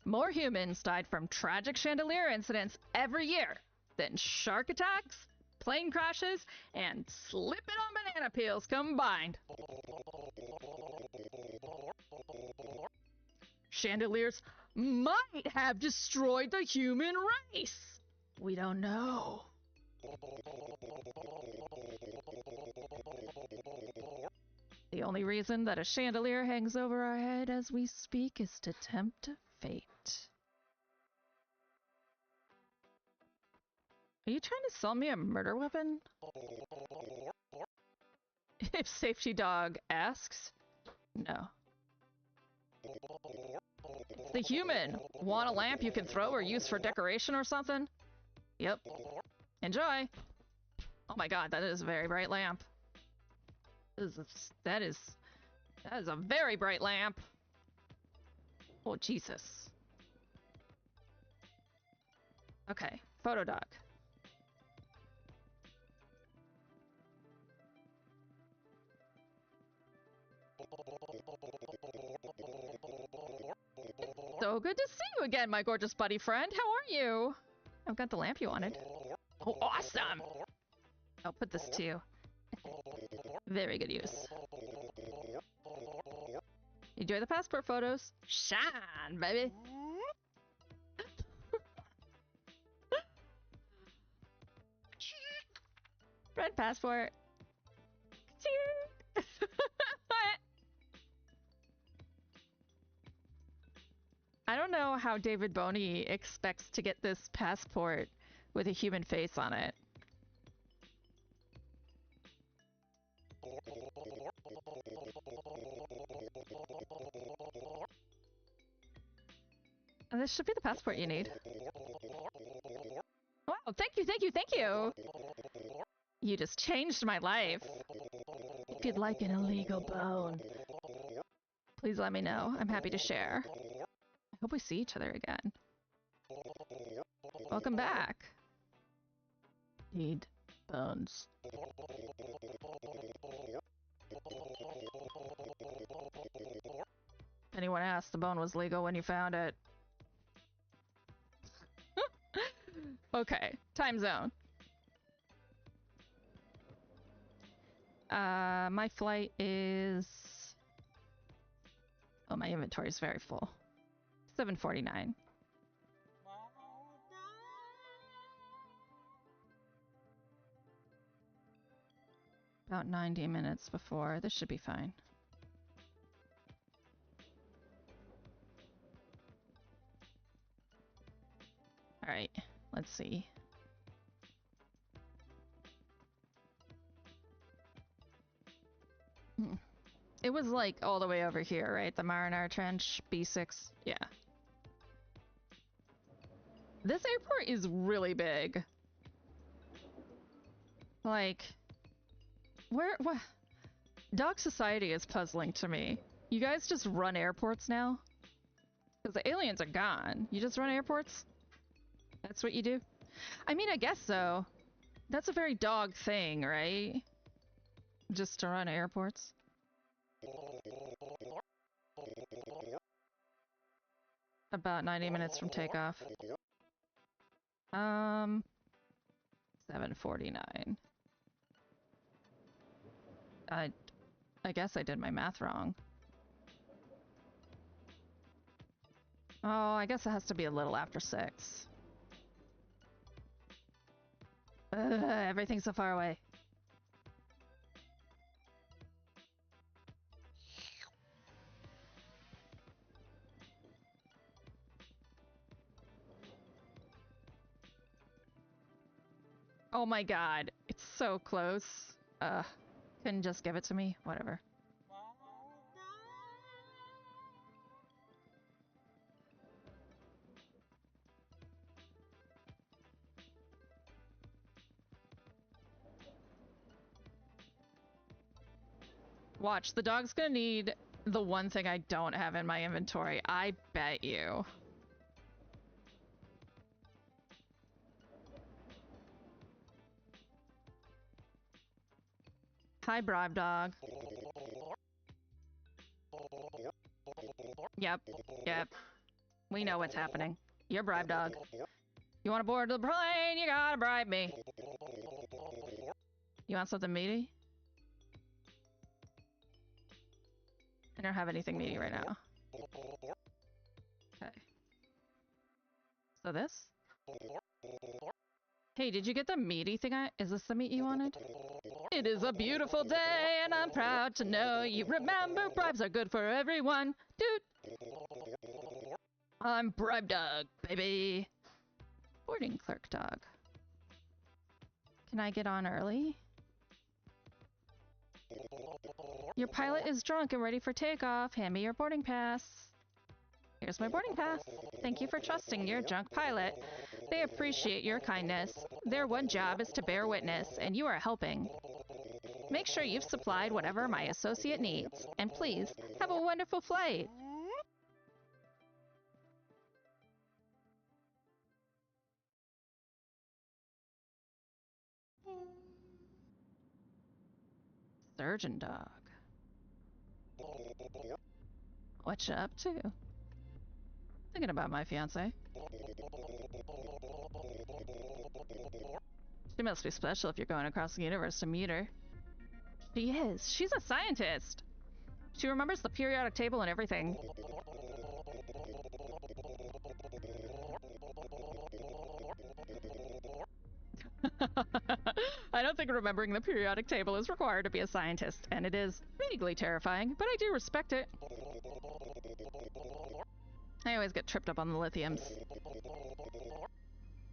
More humans died from tragic chandelier incidents every year than shark attacks, plane crashes, and slipping on banana peels combined. Chandeliers might have destroyed the human race. We don't know. The only reason that a chandelier hangs over our head as we speak is to tempt fate. Are you trying to sell me a murder weapon? If Safety Dog asks. No. It's the human. Want a lamp you can throw or use for decoration or something? Yep. Enjoy. Oh my god, that is a very bright lamp. That is a very bright lamp. Oh, Jesus. Okay, photo dog. So good to see you again, my gorgeous buddy friend. How are you? I've got the lamp you wanted. Oh, awesome! I'll put this to you. Very good use. Enjoy the passport photos. Shine, baby! Red passport. I don't know how David Boney expects to get this passport with a human face on it. And this should be the passport you need. Wow, thank you, thank you, thank you! You just changed my life. If you'd like an illegal bone, Please let me know. I'm happy to share. I hope we see each other again. Welcome back. Need bones. Anyone asked, the bone was legal when you found it. Okay, time zone. My flight is... Oh, my inventory is very full. 7:49. About 90 minutes before. This should be fine. Alright, let's see. It was like all the way over here, right? The Marinar Trench, B6. Yeah. This airport is really big. Like, what? Dog Society is puzzling to me. You guys just run airports now? Because the aliens are gone. You just run airports? That's what you do? I mean, I guess so. That's a very dog thing, right? Just to run airports. About 90 minutes from takeoff. 7:49. I guess I did my math wrong. Oh, I guess it has to be a little after 6. Everything's so far away. Oh my god, it's so close. Couldn't just give it to me? Whatever. Watch, the dog's gonna need the one thing I don't have in my inventory. I bet you. Hi, Bribe Dog. Yep, yep. We know what's happening. You're Bribe Dog. You want to board the plane? You gotta bribe me. You want something meaty? I don't have anything meaty right now. Okay. So this? Hey, did you get the meaty thing? Is this the meat you wanted? It is a beautiful day, and I'm proud to know you remember bribes are good for everyone. Dude. I'm Bribe Dog, baby. Boarding clerk dog. Can I get on early? Your pilot is drunk and ready for takeoff. Hand me your boarding pass. Here's my boarding pass. Thank you for trusting your junk pilot. They appreciate your kindness. Their one job is to bear witness, and you are helping. Make sure you've supplied whatever my associate needs. And please, have a wonderful flight. Surgeon dog. What you up to? Thinking about my fiance. She must be special if you're going across the universe to meet her. She is. She's a scientist. She remembers the periodic table and everything. I don't think remembering the periodic table is required to be a scientist, and it is vaguely terrifying, but I do respect it. I always get tripped up on the lithiums.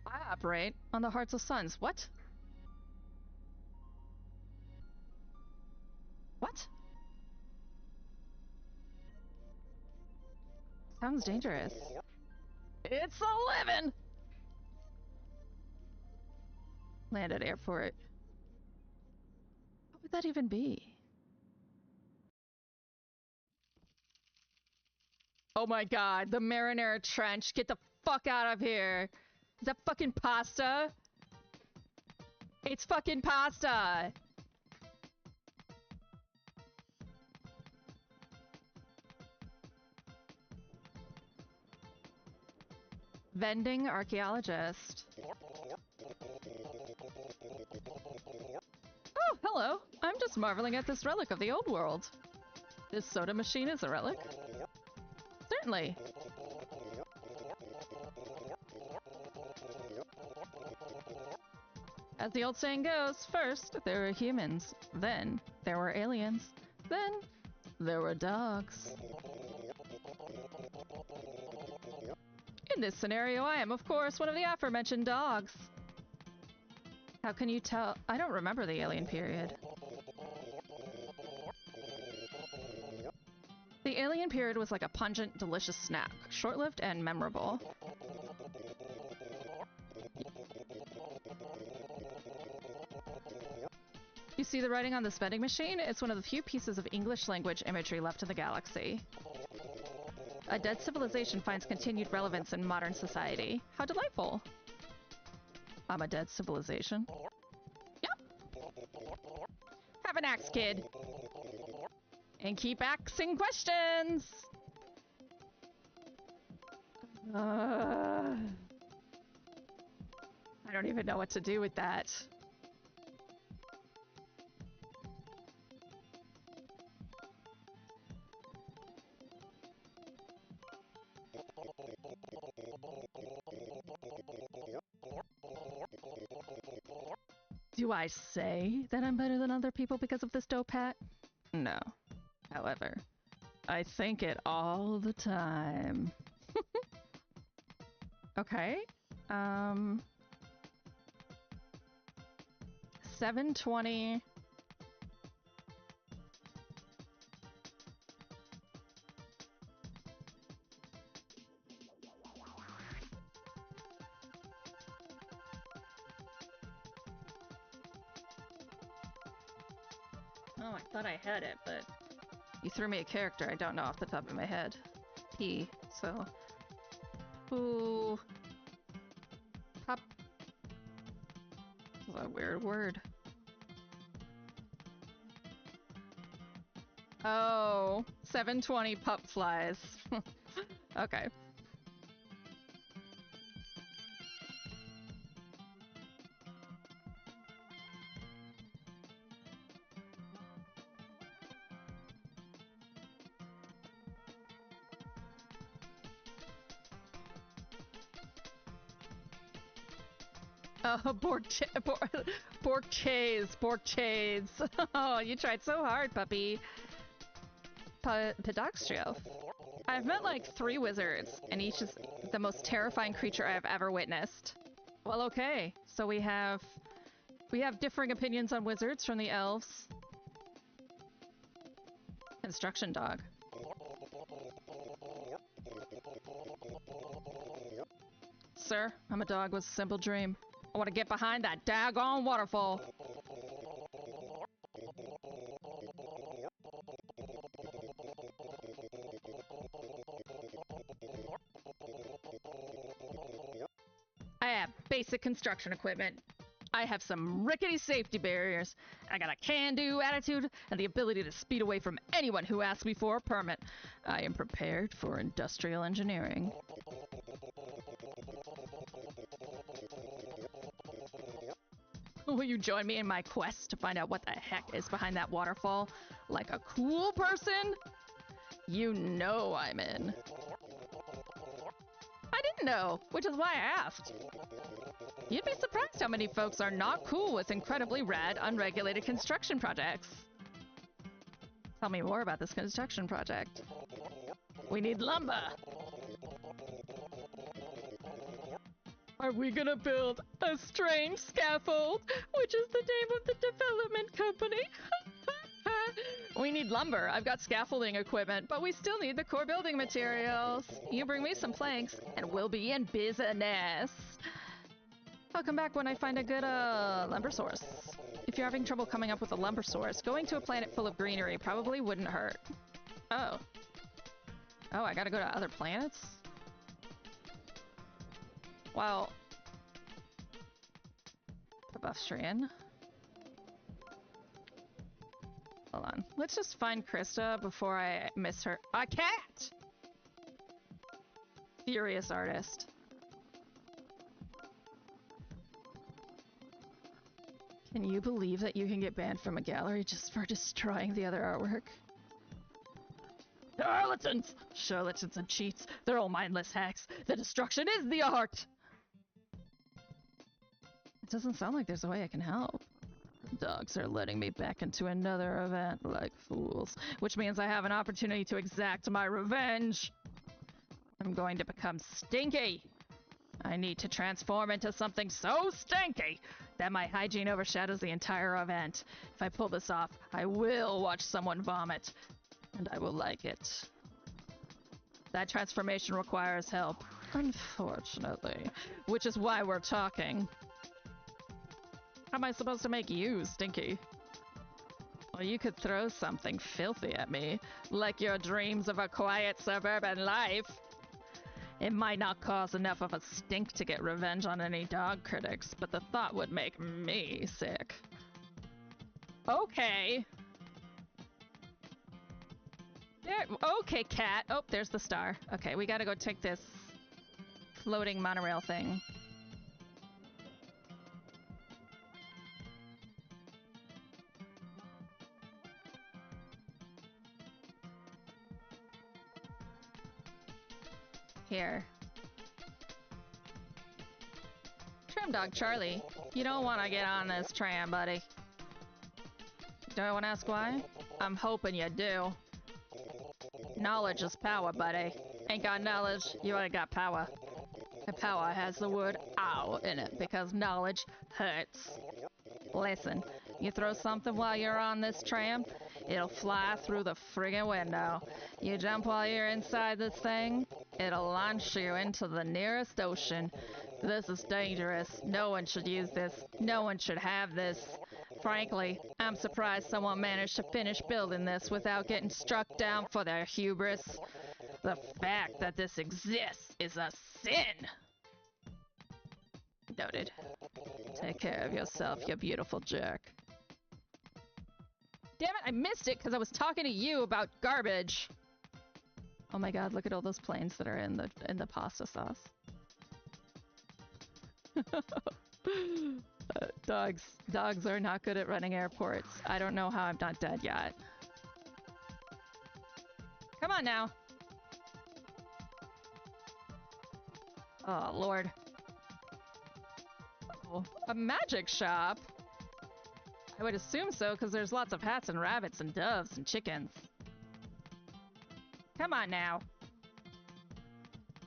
I operate on the hearts of suns. What? What? Sounds dangerous. It's 11! Land at airport. What would that even be? Oh my god, the marinara trench. Get the fuck out of here. Is that fucking pasta? It's fucking pasta. Vending archaeologist. Oh, hello. I'm just marveling at this relic of the old world. This soda machine is a relic? Certainly. As the old saying goes, first there were humans, then there were aliens, then there were dogs. In this scenario, I am, of course, one of the aforementioned dogs. How can you tell? I don't remember the alien period. The alien period was like a pungent, delicious snack, short-lived and memorable. You see the writing on this vending machine? It's one of the few pieces of English language imagery left in the galaxy. A dead civilization finds continued relevance in modern society. How delightful. I'm a dead civilization. Yep. Have an axe, kid. And keep asking questions. I don't even know what to do with that. Do I say that I'm better than other people because of this dope hat? No. However, I think it all the time. Okay. 720. Oh, I thought I had it, but you threw me a character I don't know off the top of my head. P, so... Ooh. Pop. That's a weird word. Oh, 720 pup flies. Okay. Borchase. Oh, you tried so hard, puppy. Pedostrio. I've met like 3 wizards, and each is the most terrifying creature I have ever witnessed. Well, okay. So we have differing opinions on wizards from the elves. Construction dog. Sir, I'm a dog with a simple dream. I want to get behind that daggone waterfall. I have basic construction equipment. I have some rickety safety barriers. I got a can-do attitude and the ability to speed away from anyone who asks me for a permit. I am prepared for industrial engineering. Will you join me in my quest to find out what the heck is behind that waterfall? Like a cool person? You know I'm in. I didn't know, which is why I asked. You'd be surprised how many folks are not cool with incredibly rad, unregulated construction projects. Tell me more about this construction project. We need lumber. Are we gonna build a strange scaffold, which is the name of the development company? We need lumber. I've got scaffolding equipment, but we still need the core building materials. You bring me some planks, and we'll be in business. I'll come back when I find a good lumber source. If you're having trouble coming up with a lumber source, going to a planet full of greenery probably wouldn't hurt. Oh. Oh, I gotta go to other planets? Well... Pedestrian. Hold on. Let's just find Krista before I miss her. A cat! Furious artist. Can you believe that you can get banned from a gallery just for destroying the other artwork? Charlatans! Charlatans and cheats. They're all mindless hacks. The destruction is the art! It doesn't sound like there's a way I can help. Dogs are letting me back into another event like fools, which means I have an opportunity to exact my revenge. I'm going to become stinky. I need to transform into something so stinky that my hygiene overshadows the entire event. If I pull this off, I will watch someone vomit, and I will like it. That transformation requires help, unfortunately, which is why we're talking. How am I supposed to make you stinky? Well, you could throw something filthy at me, like your dreams of a quiet suburban life. It might not cause enough of a stink to get revenge on any dog critics, but the thought would make me sick. Okay. There, okay, cat. Oh, there's the star. Okay, we gotta go take this floating monorail thing. Here. Tram dog Charlie, you don't want to get on this tram, buddy. Do I want to ask why? I'm hoping you do. Knowledge is power, buddy. Ain't got knowledge, you ain't got power. And power has the word ow in it because knowledge hurts. Listen, you throw something while you're on this tram, it'll fly through the friggin' window. You jump while you're inside this thing, it'll launch you into the nearest ocean. This is dangerous. No one should use this. No one should have this. Frankly, I'm surprised someone managed to finish building this without getting struck down for their hubris. The fact that this exists is a sin. Noted. Take care of yourself, you beautiful jerk. Damn it, I missed it because I was talking to you about garbage. Oh my god, look at all those planes that are in the pasta sauce. Dogs are not good at running airports. I don't know how I'm not dead yet. Come on now. Oh, Lord. Oh, a magic shop? I would assume so, because there's lots of hats and rabbits and doves and chickens. Come on now.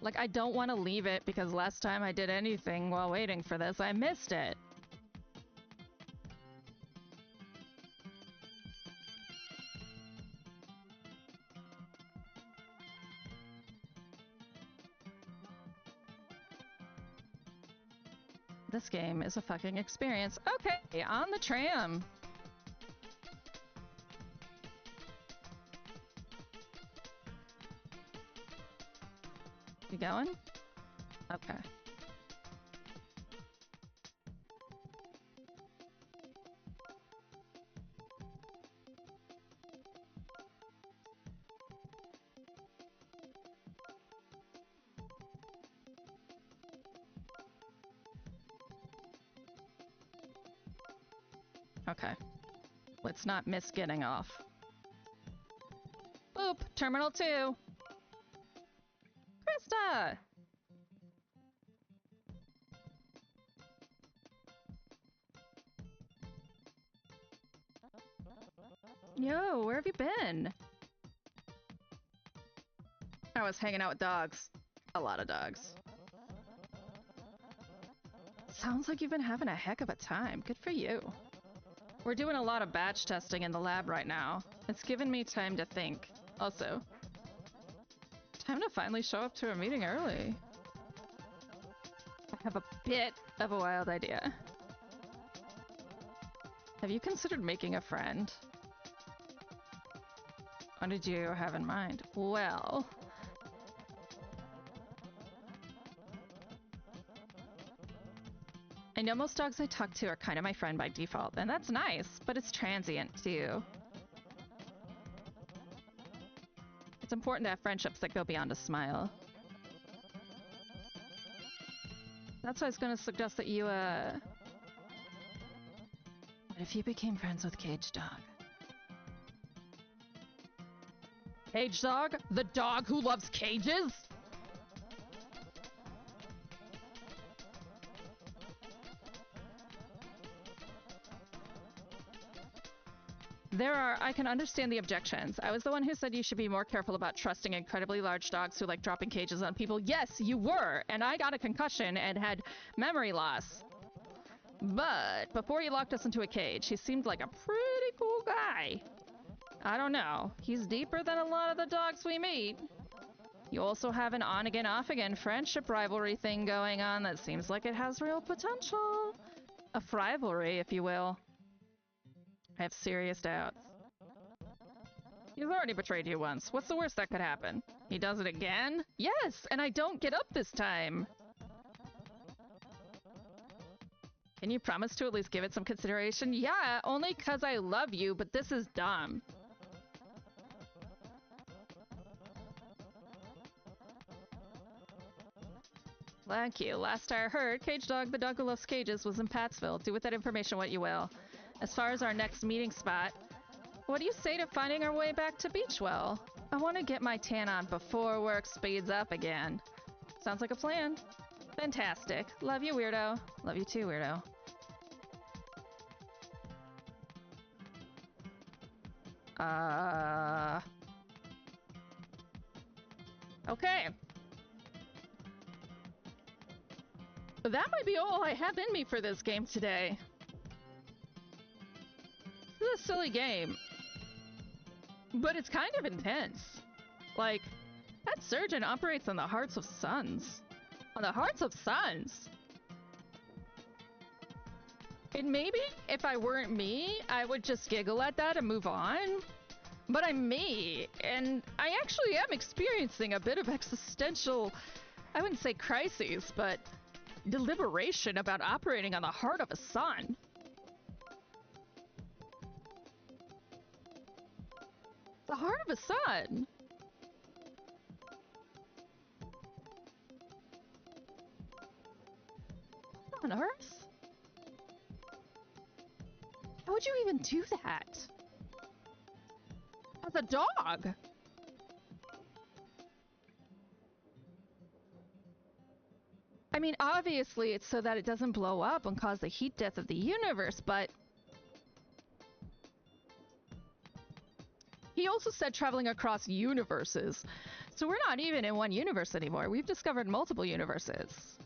Like, I don't want to leave it because last time I did anything while waiting for this, I missed it. This game is a fucking experience. Okay, on the tram. You going? Okay. Okay. Let's not miss getting off. Boop! Terminal 2! Krista! Yo, where have you been? I was hanging out with dogs. A lot of dogs. Sounds like you've been having a heck of a time. Good for you. We're doing a lot of batch testing in the lab right now. It's given me time to think. Also, time to finally show up to a meeting early. I have a bit of a wild idea. Have you considered making a friend? What did you have in mind? Well, I know most dogs I talk to are kind of my friend by default, and that's nice, but it's transient too. It's important to have friendships that go beyond a smile. That's why I was going to suggest that you, What if you became friends with Cage Dog? Cage Dog? The dog who loves cages? I can understand the objections. I was the one who said you should be more careful about trusting incredibly large dogs who like dropping cages on people. Yes, you were, and I got a concussion and had memory loss. But before he locked us into a cage, he seemed like a pretty cool guy. I don't know. He's deeper than a lot of the dogs we meet. You also have an on-again, off-again friendship rivalry thing going on that seems like it has real potential. A frivalry, if you will. I have serious doubts. He's already betrayed you once. What's the worst that could happen? He does it again? Yes, and I don't get up this time. Can you promise to at least give it some consideration? Yeah, only 'cause I love you, but this is dumb. Thank you. Last I heard, Cage Dog, the dog who loves cages, was in Pattsville. Do with that information what you will. As far as our next meeting spot, what do you say to finding our way back to Beachwell? I want to get my tan on before work speeds up again. Sounds like a plan. Fantastic. Love you, weirdo. Love you too, weirdo. Okay. But that might be all I have in me for this game today. This is a silly game. But it's kind of intense. Like, that surgeon operates on the hearts of sons. On the hearts of sons! And maybe, if I weren't me, I would just giggle at that and move on. But I'm me, and I actually am experiencing a bit of existential, I wouldn't say crises, but deliberation about operating on the heart of a son. The heart of a son? What on earth? How would you even do that? As a dog? I mean, obviously it's so that it doesn't blow up and cause the heat death of the universe, but... He also said traveling across universes. So we're not even in one universe anymore. We've discovered multiple universes.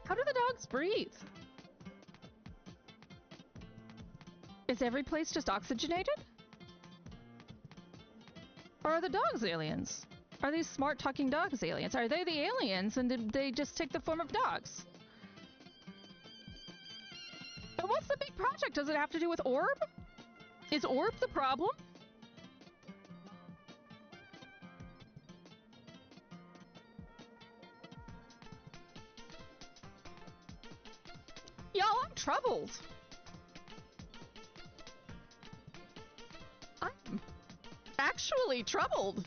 How do the dogs breathe? Is every place just oxygenated? Or are the dogs aliens? Are these smart talking dogs aliens? Are they the aliens and did they just take the form of dogs? And what's the big project? Does it have to do with Orb? Is Orb the problem? Y'all, I'm troubled. I'm actually troubled.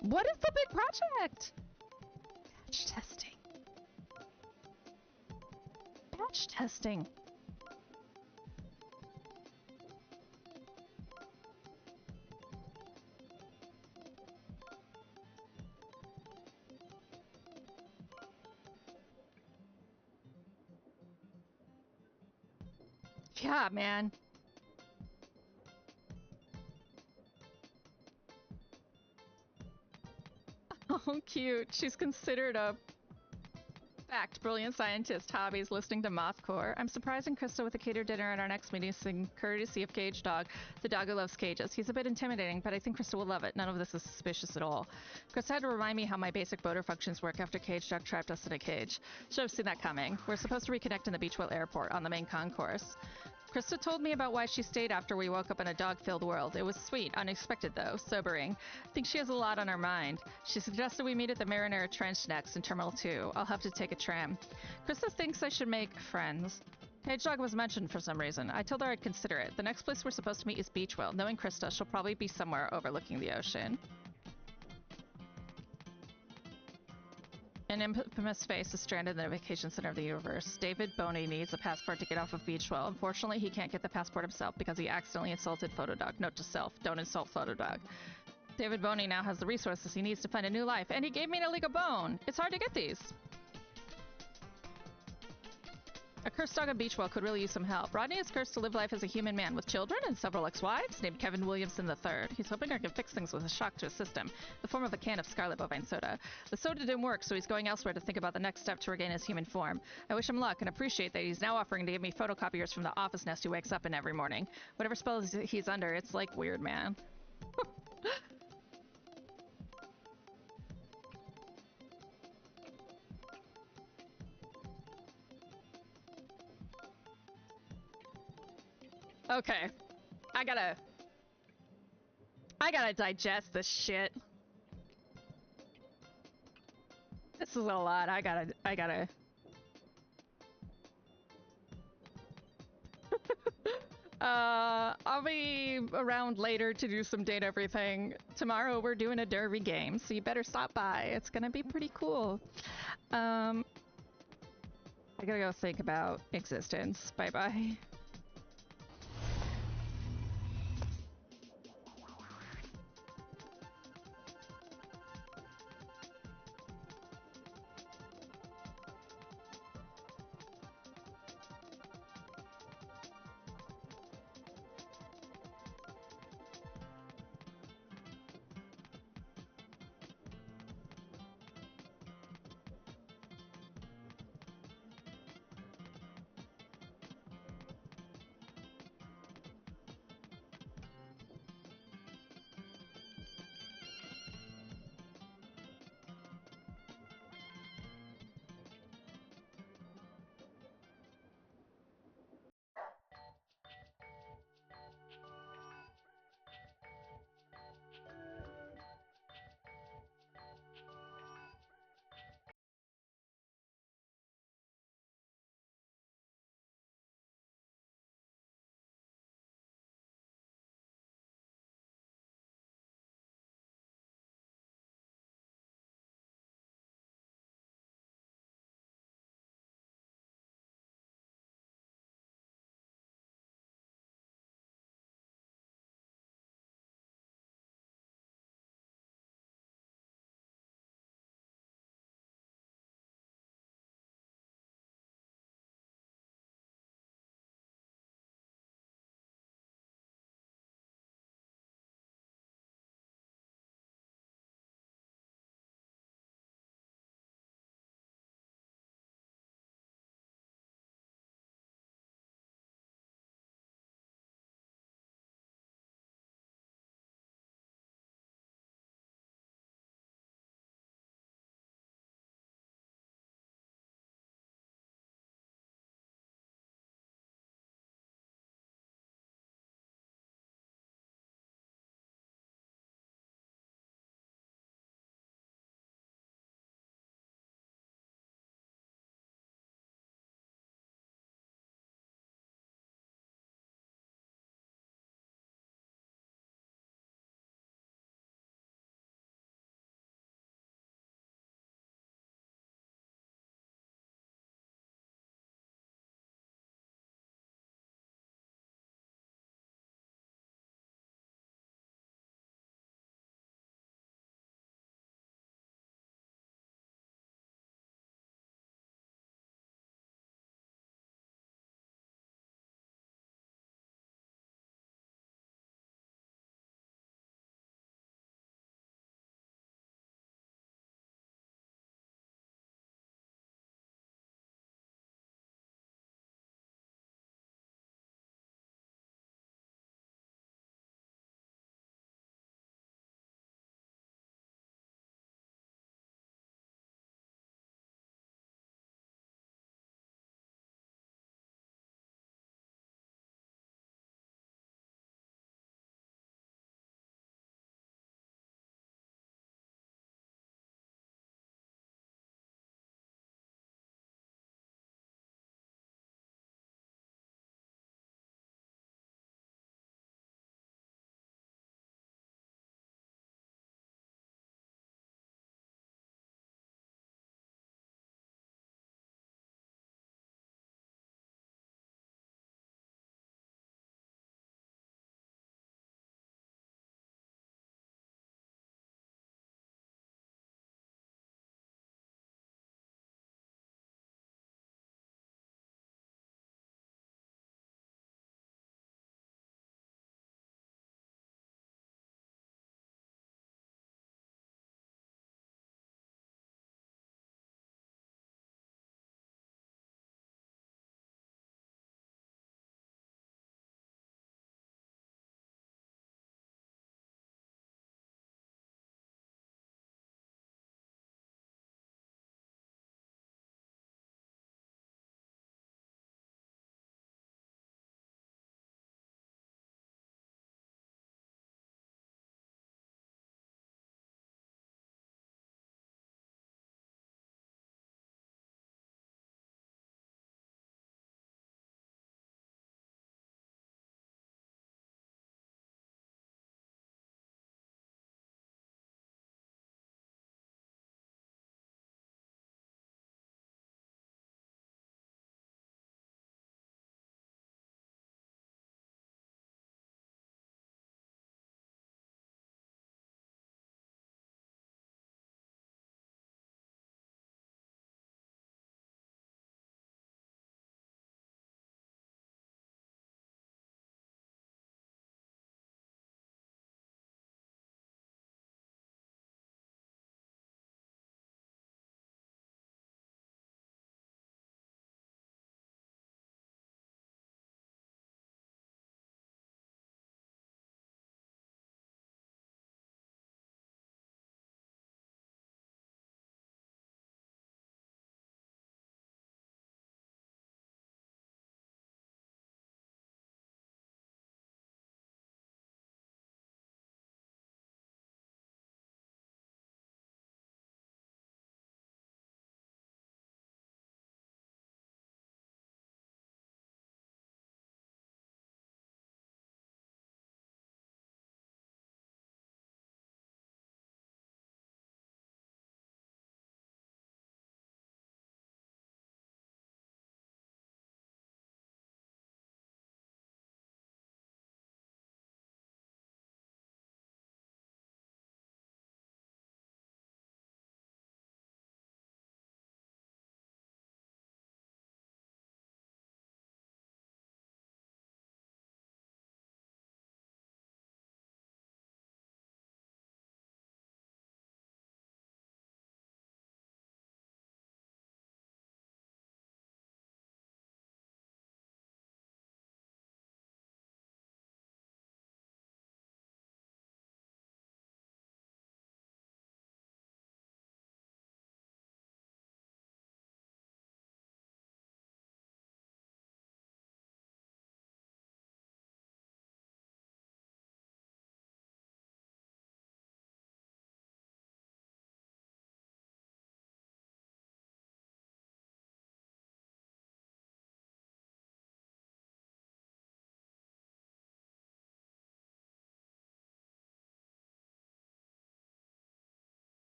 What is the big project? Batch testing. Batch testing. Yeah, man. Oh, cute. She's considered a Fact, brilliant scientist, hobbies, listening to Mothcore. I'm surprising Krista with a catered dinner at our next meeting, saying courtesy of Cage Dog, the dog who loves cages. He's a bit intimidating, but I think Krista will love it. None of this is suspicious at all. Krista had to remind me how my basic motor functions work after Cage Dog trapped us in a cage. Should have seen that coming. We're supposed to reconnect in the Beachwell Airport on the main concourse. Krista told me about why she stayed after we woke up in a dog-filled world. It was sweet, unexpected though, sobering. I think she has a lot on her mind. She suggested we meet at the Marinara Trench next in Terminal 2. I'll have to take a tram. Krista thinks I should make friends. Cage Dog was mentioned for some reason. I told her I'd consider it. The next place we're supposed to meet is Beachwell. Knowing Krista, she'll probably be somewhere overlooking the ocean. An infamous face is stranded in the vacation center of the universe. David Boney needs a passport to get off of Beachwell. Unfortunately, he can't get the passport himself because he accidentally insulted Photodog. Note to self, don't insult Photodog. David Boney now has the resources he needs to find a new life, and he gave me an illegal bone. It's hard to get these. A cursed dog on Beachwell could really use some help. Rodney is cursed to live life as a human man with children and several ex-wives, named Kevin Williamson III. He's hoping I can fix things with a shock to his system, in the form of a can of Scarlet Bovine soda. The soda didn't work, so he's going elsewhere to think about the next step to regain his human form. I wish him luck and appreciate that he's now offering to give me photocopiers from the office nest he wakes up in every morning. Whatever spell he's under, it's like weird, man. Okay. I gotta digest this shit. This is a lot. I gotta. I'll be around later to do some date everything. Tomorrow we're doing a derby game, so you better stop by. It's gonna be pretty cool. I gotta go think about existence. Bye-bye.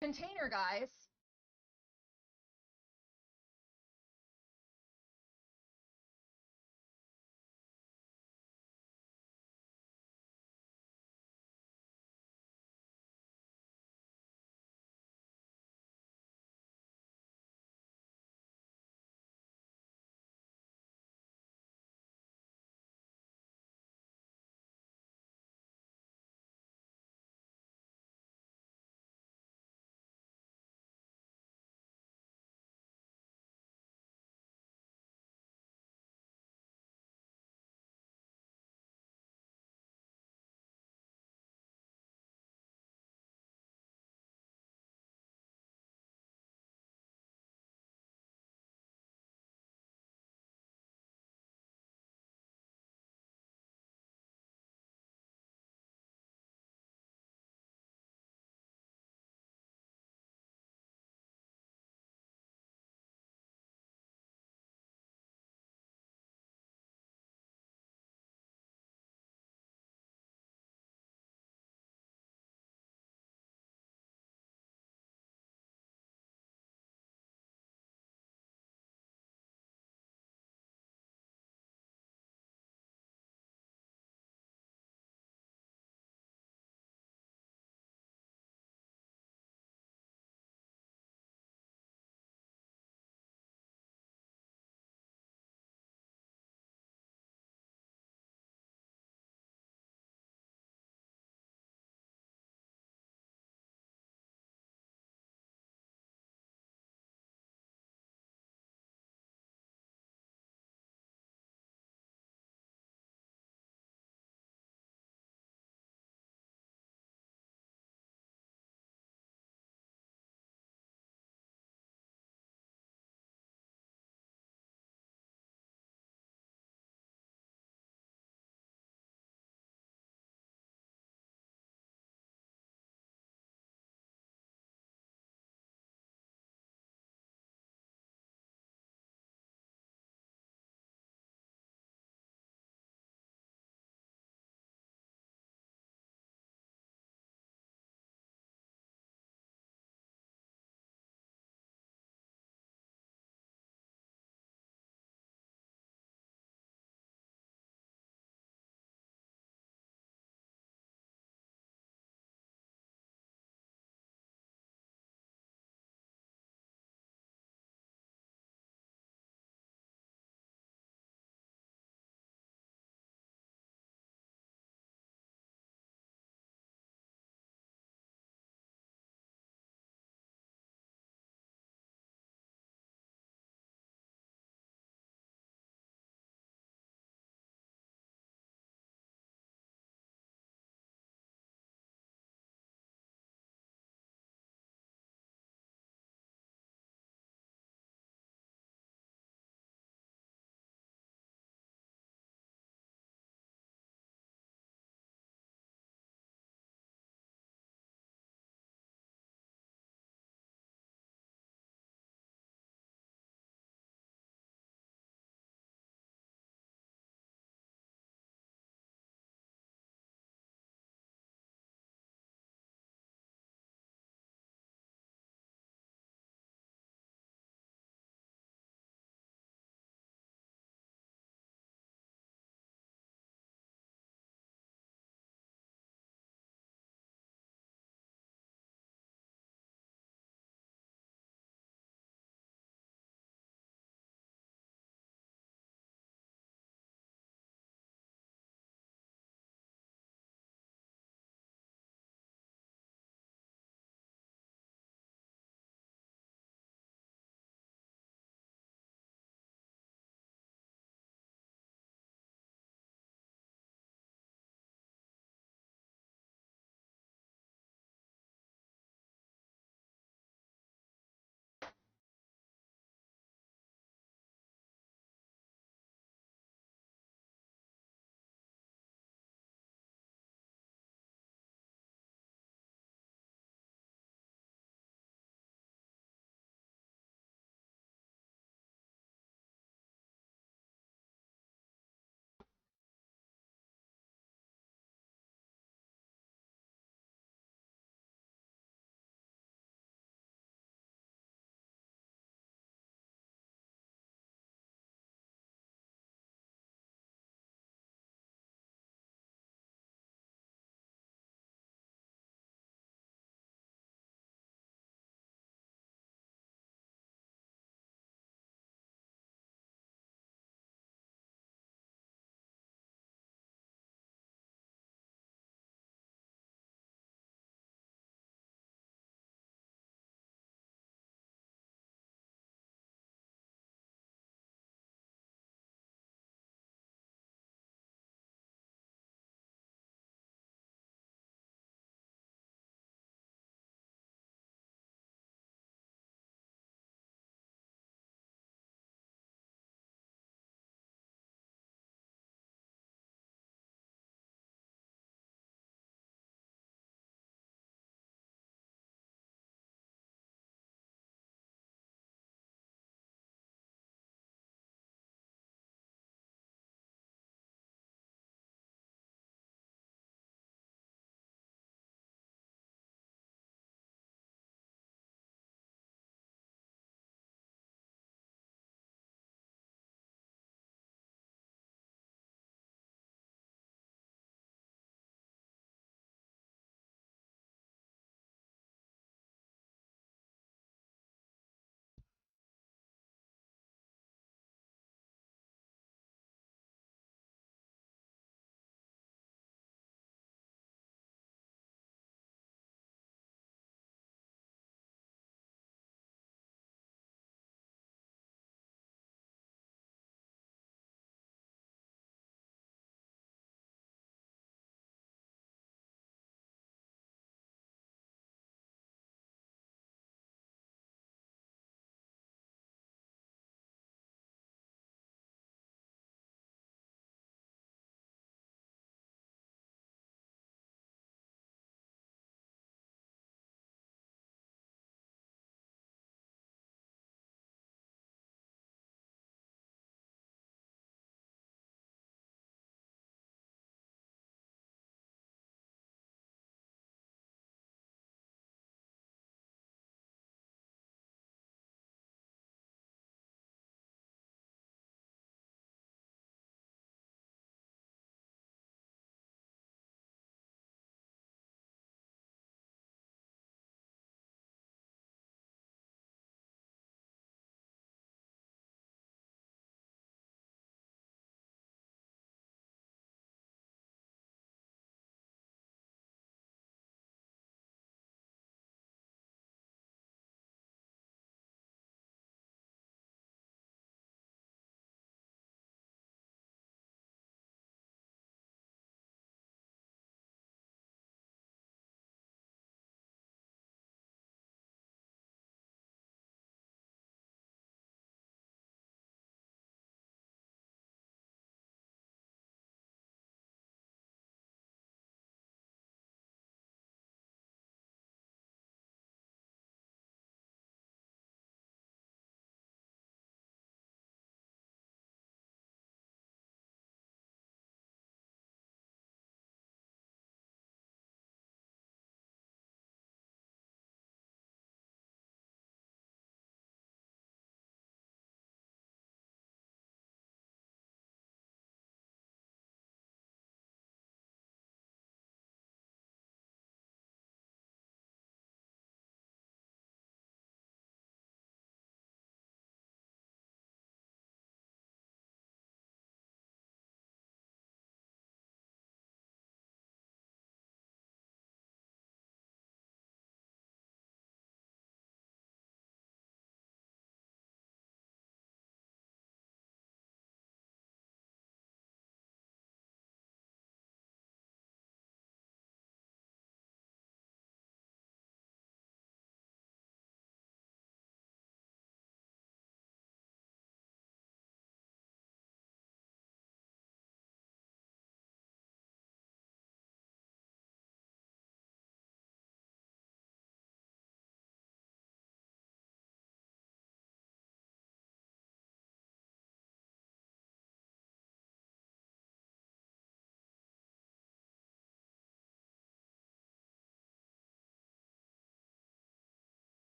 container, guys.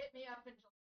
hit me up in July.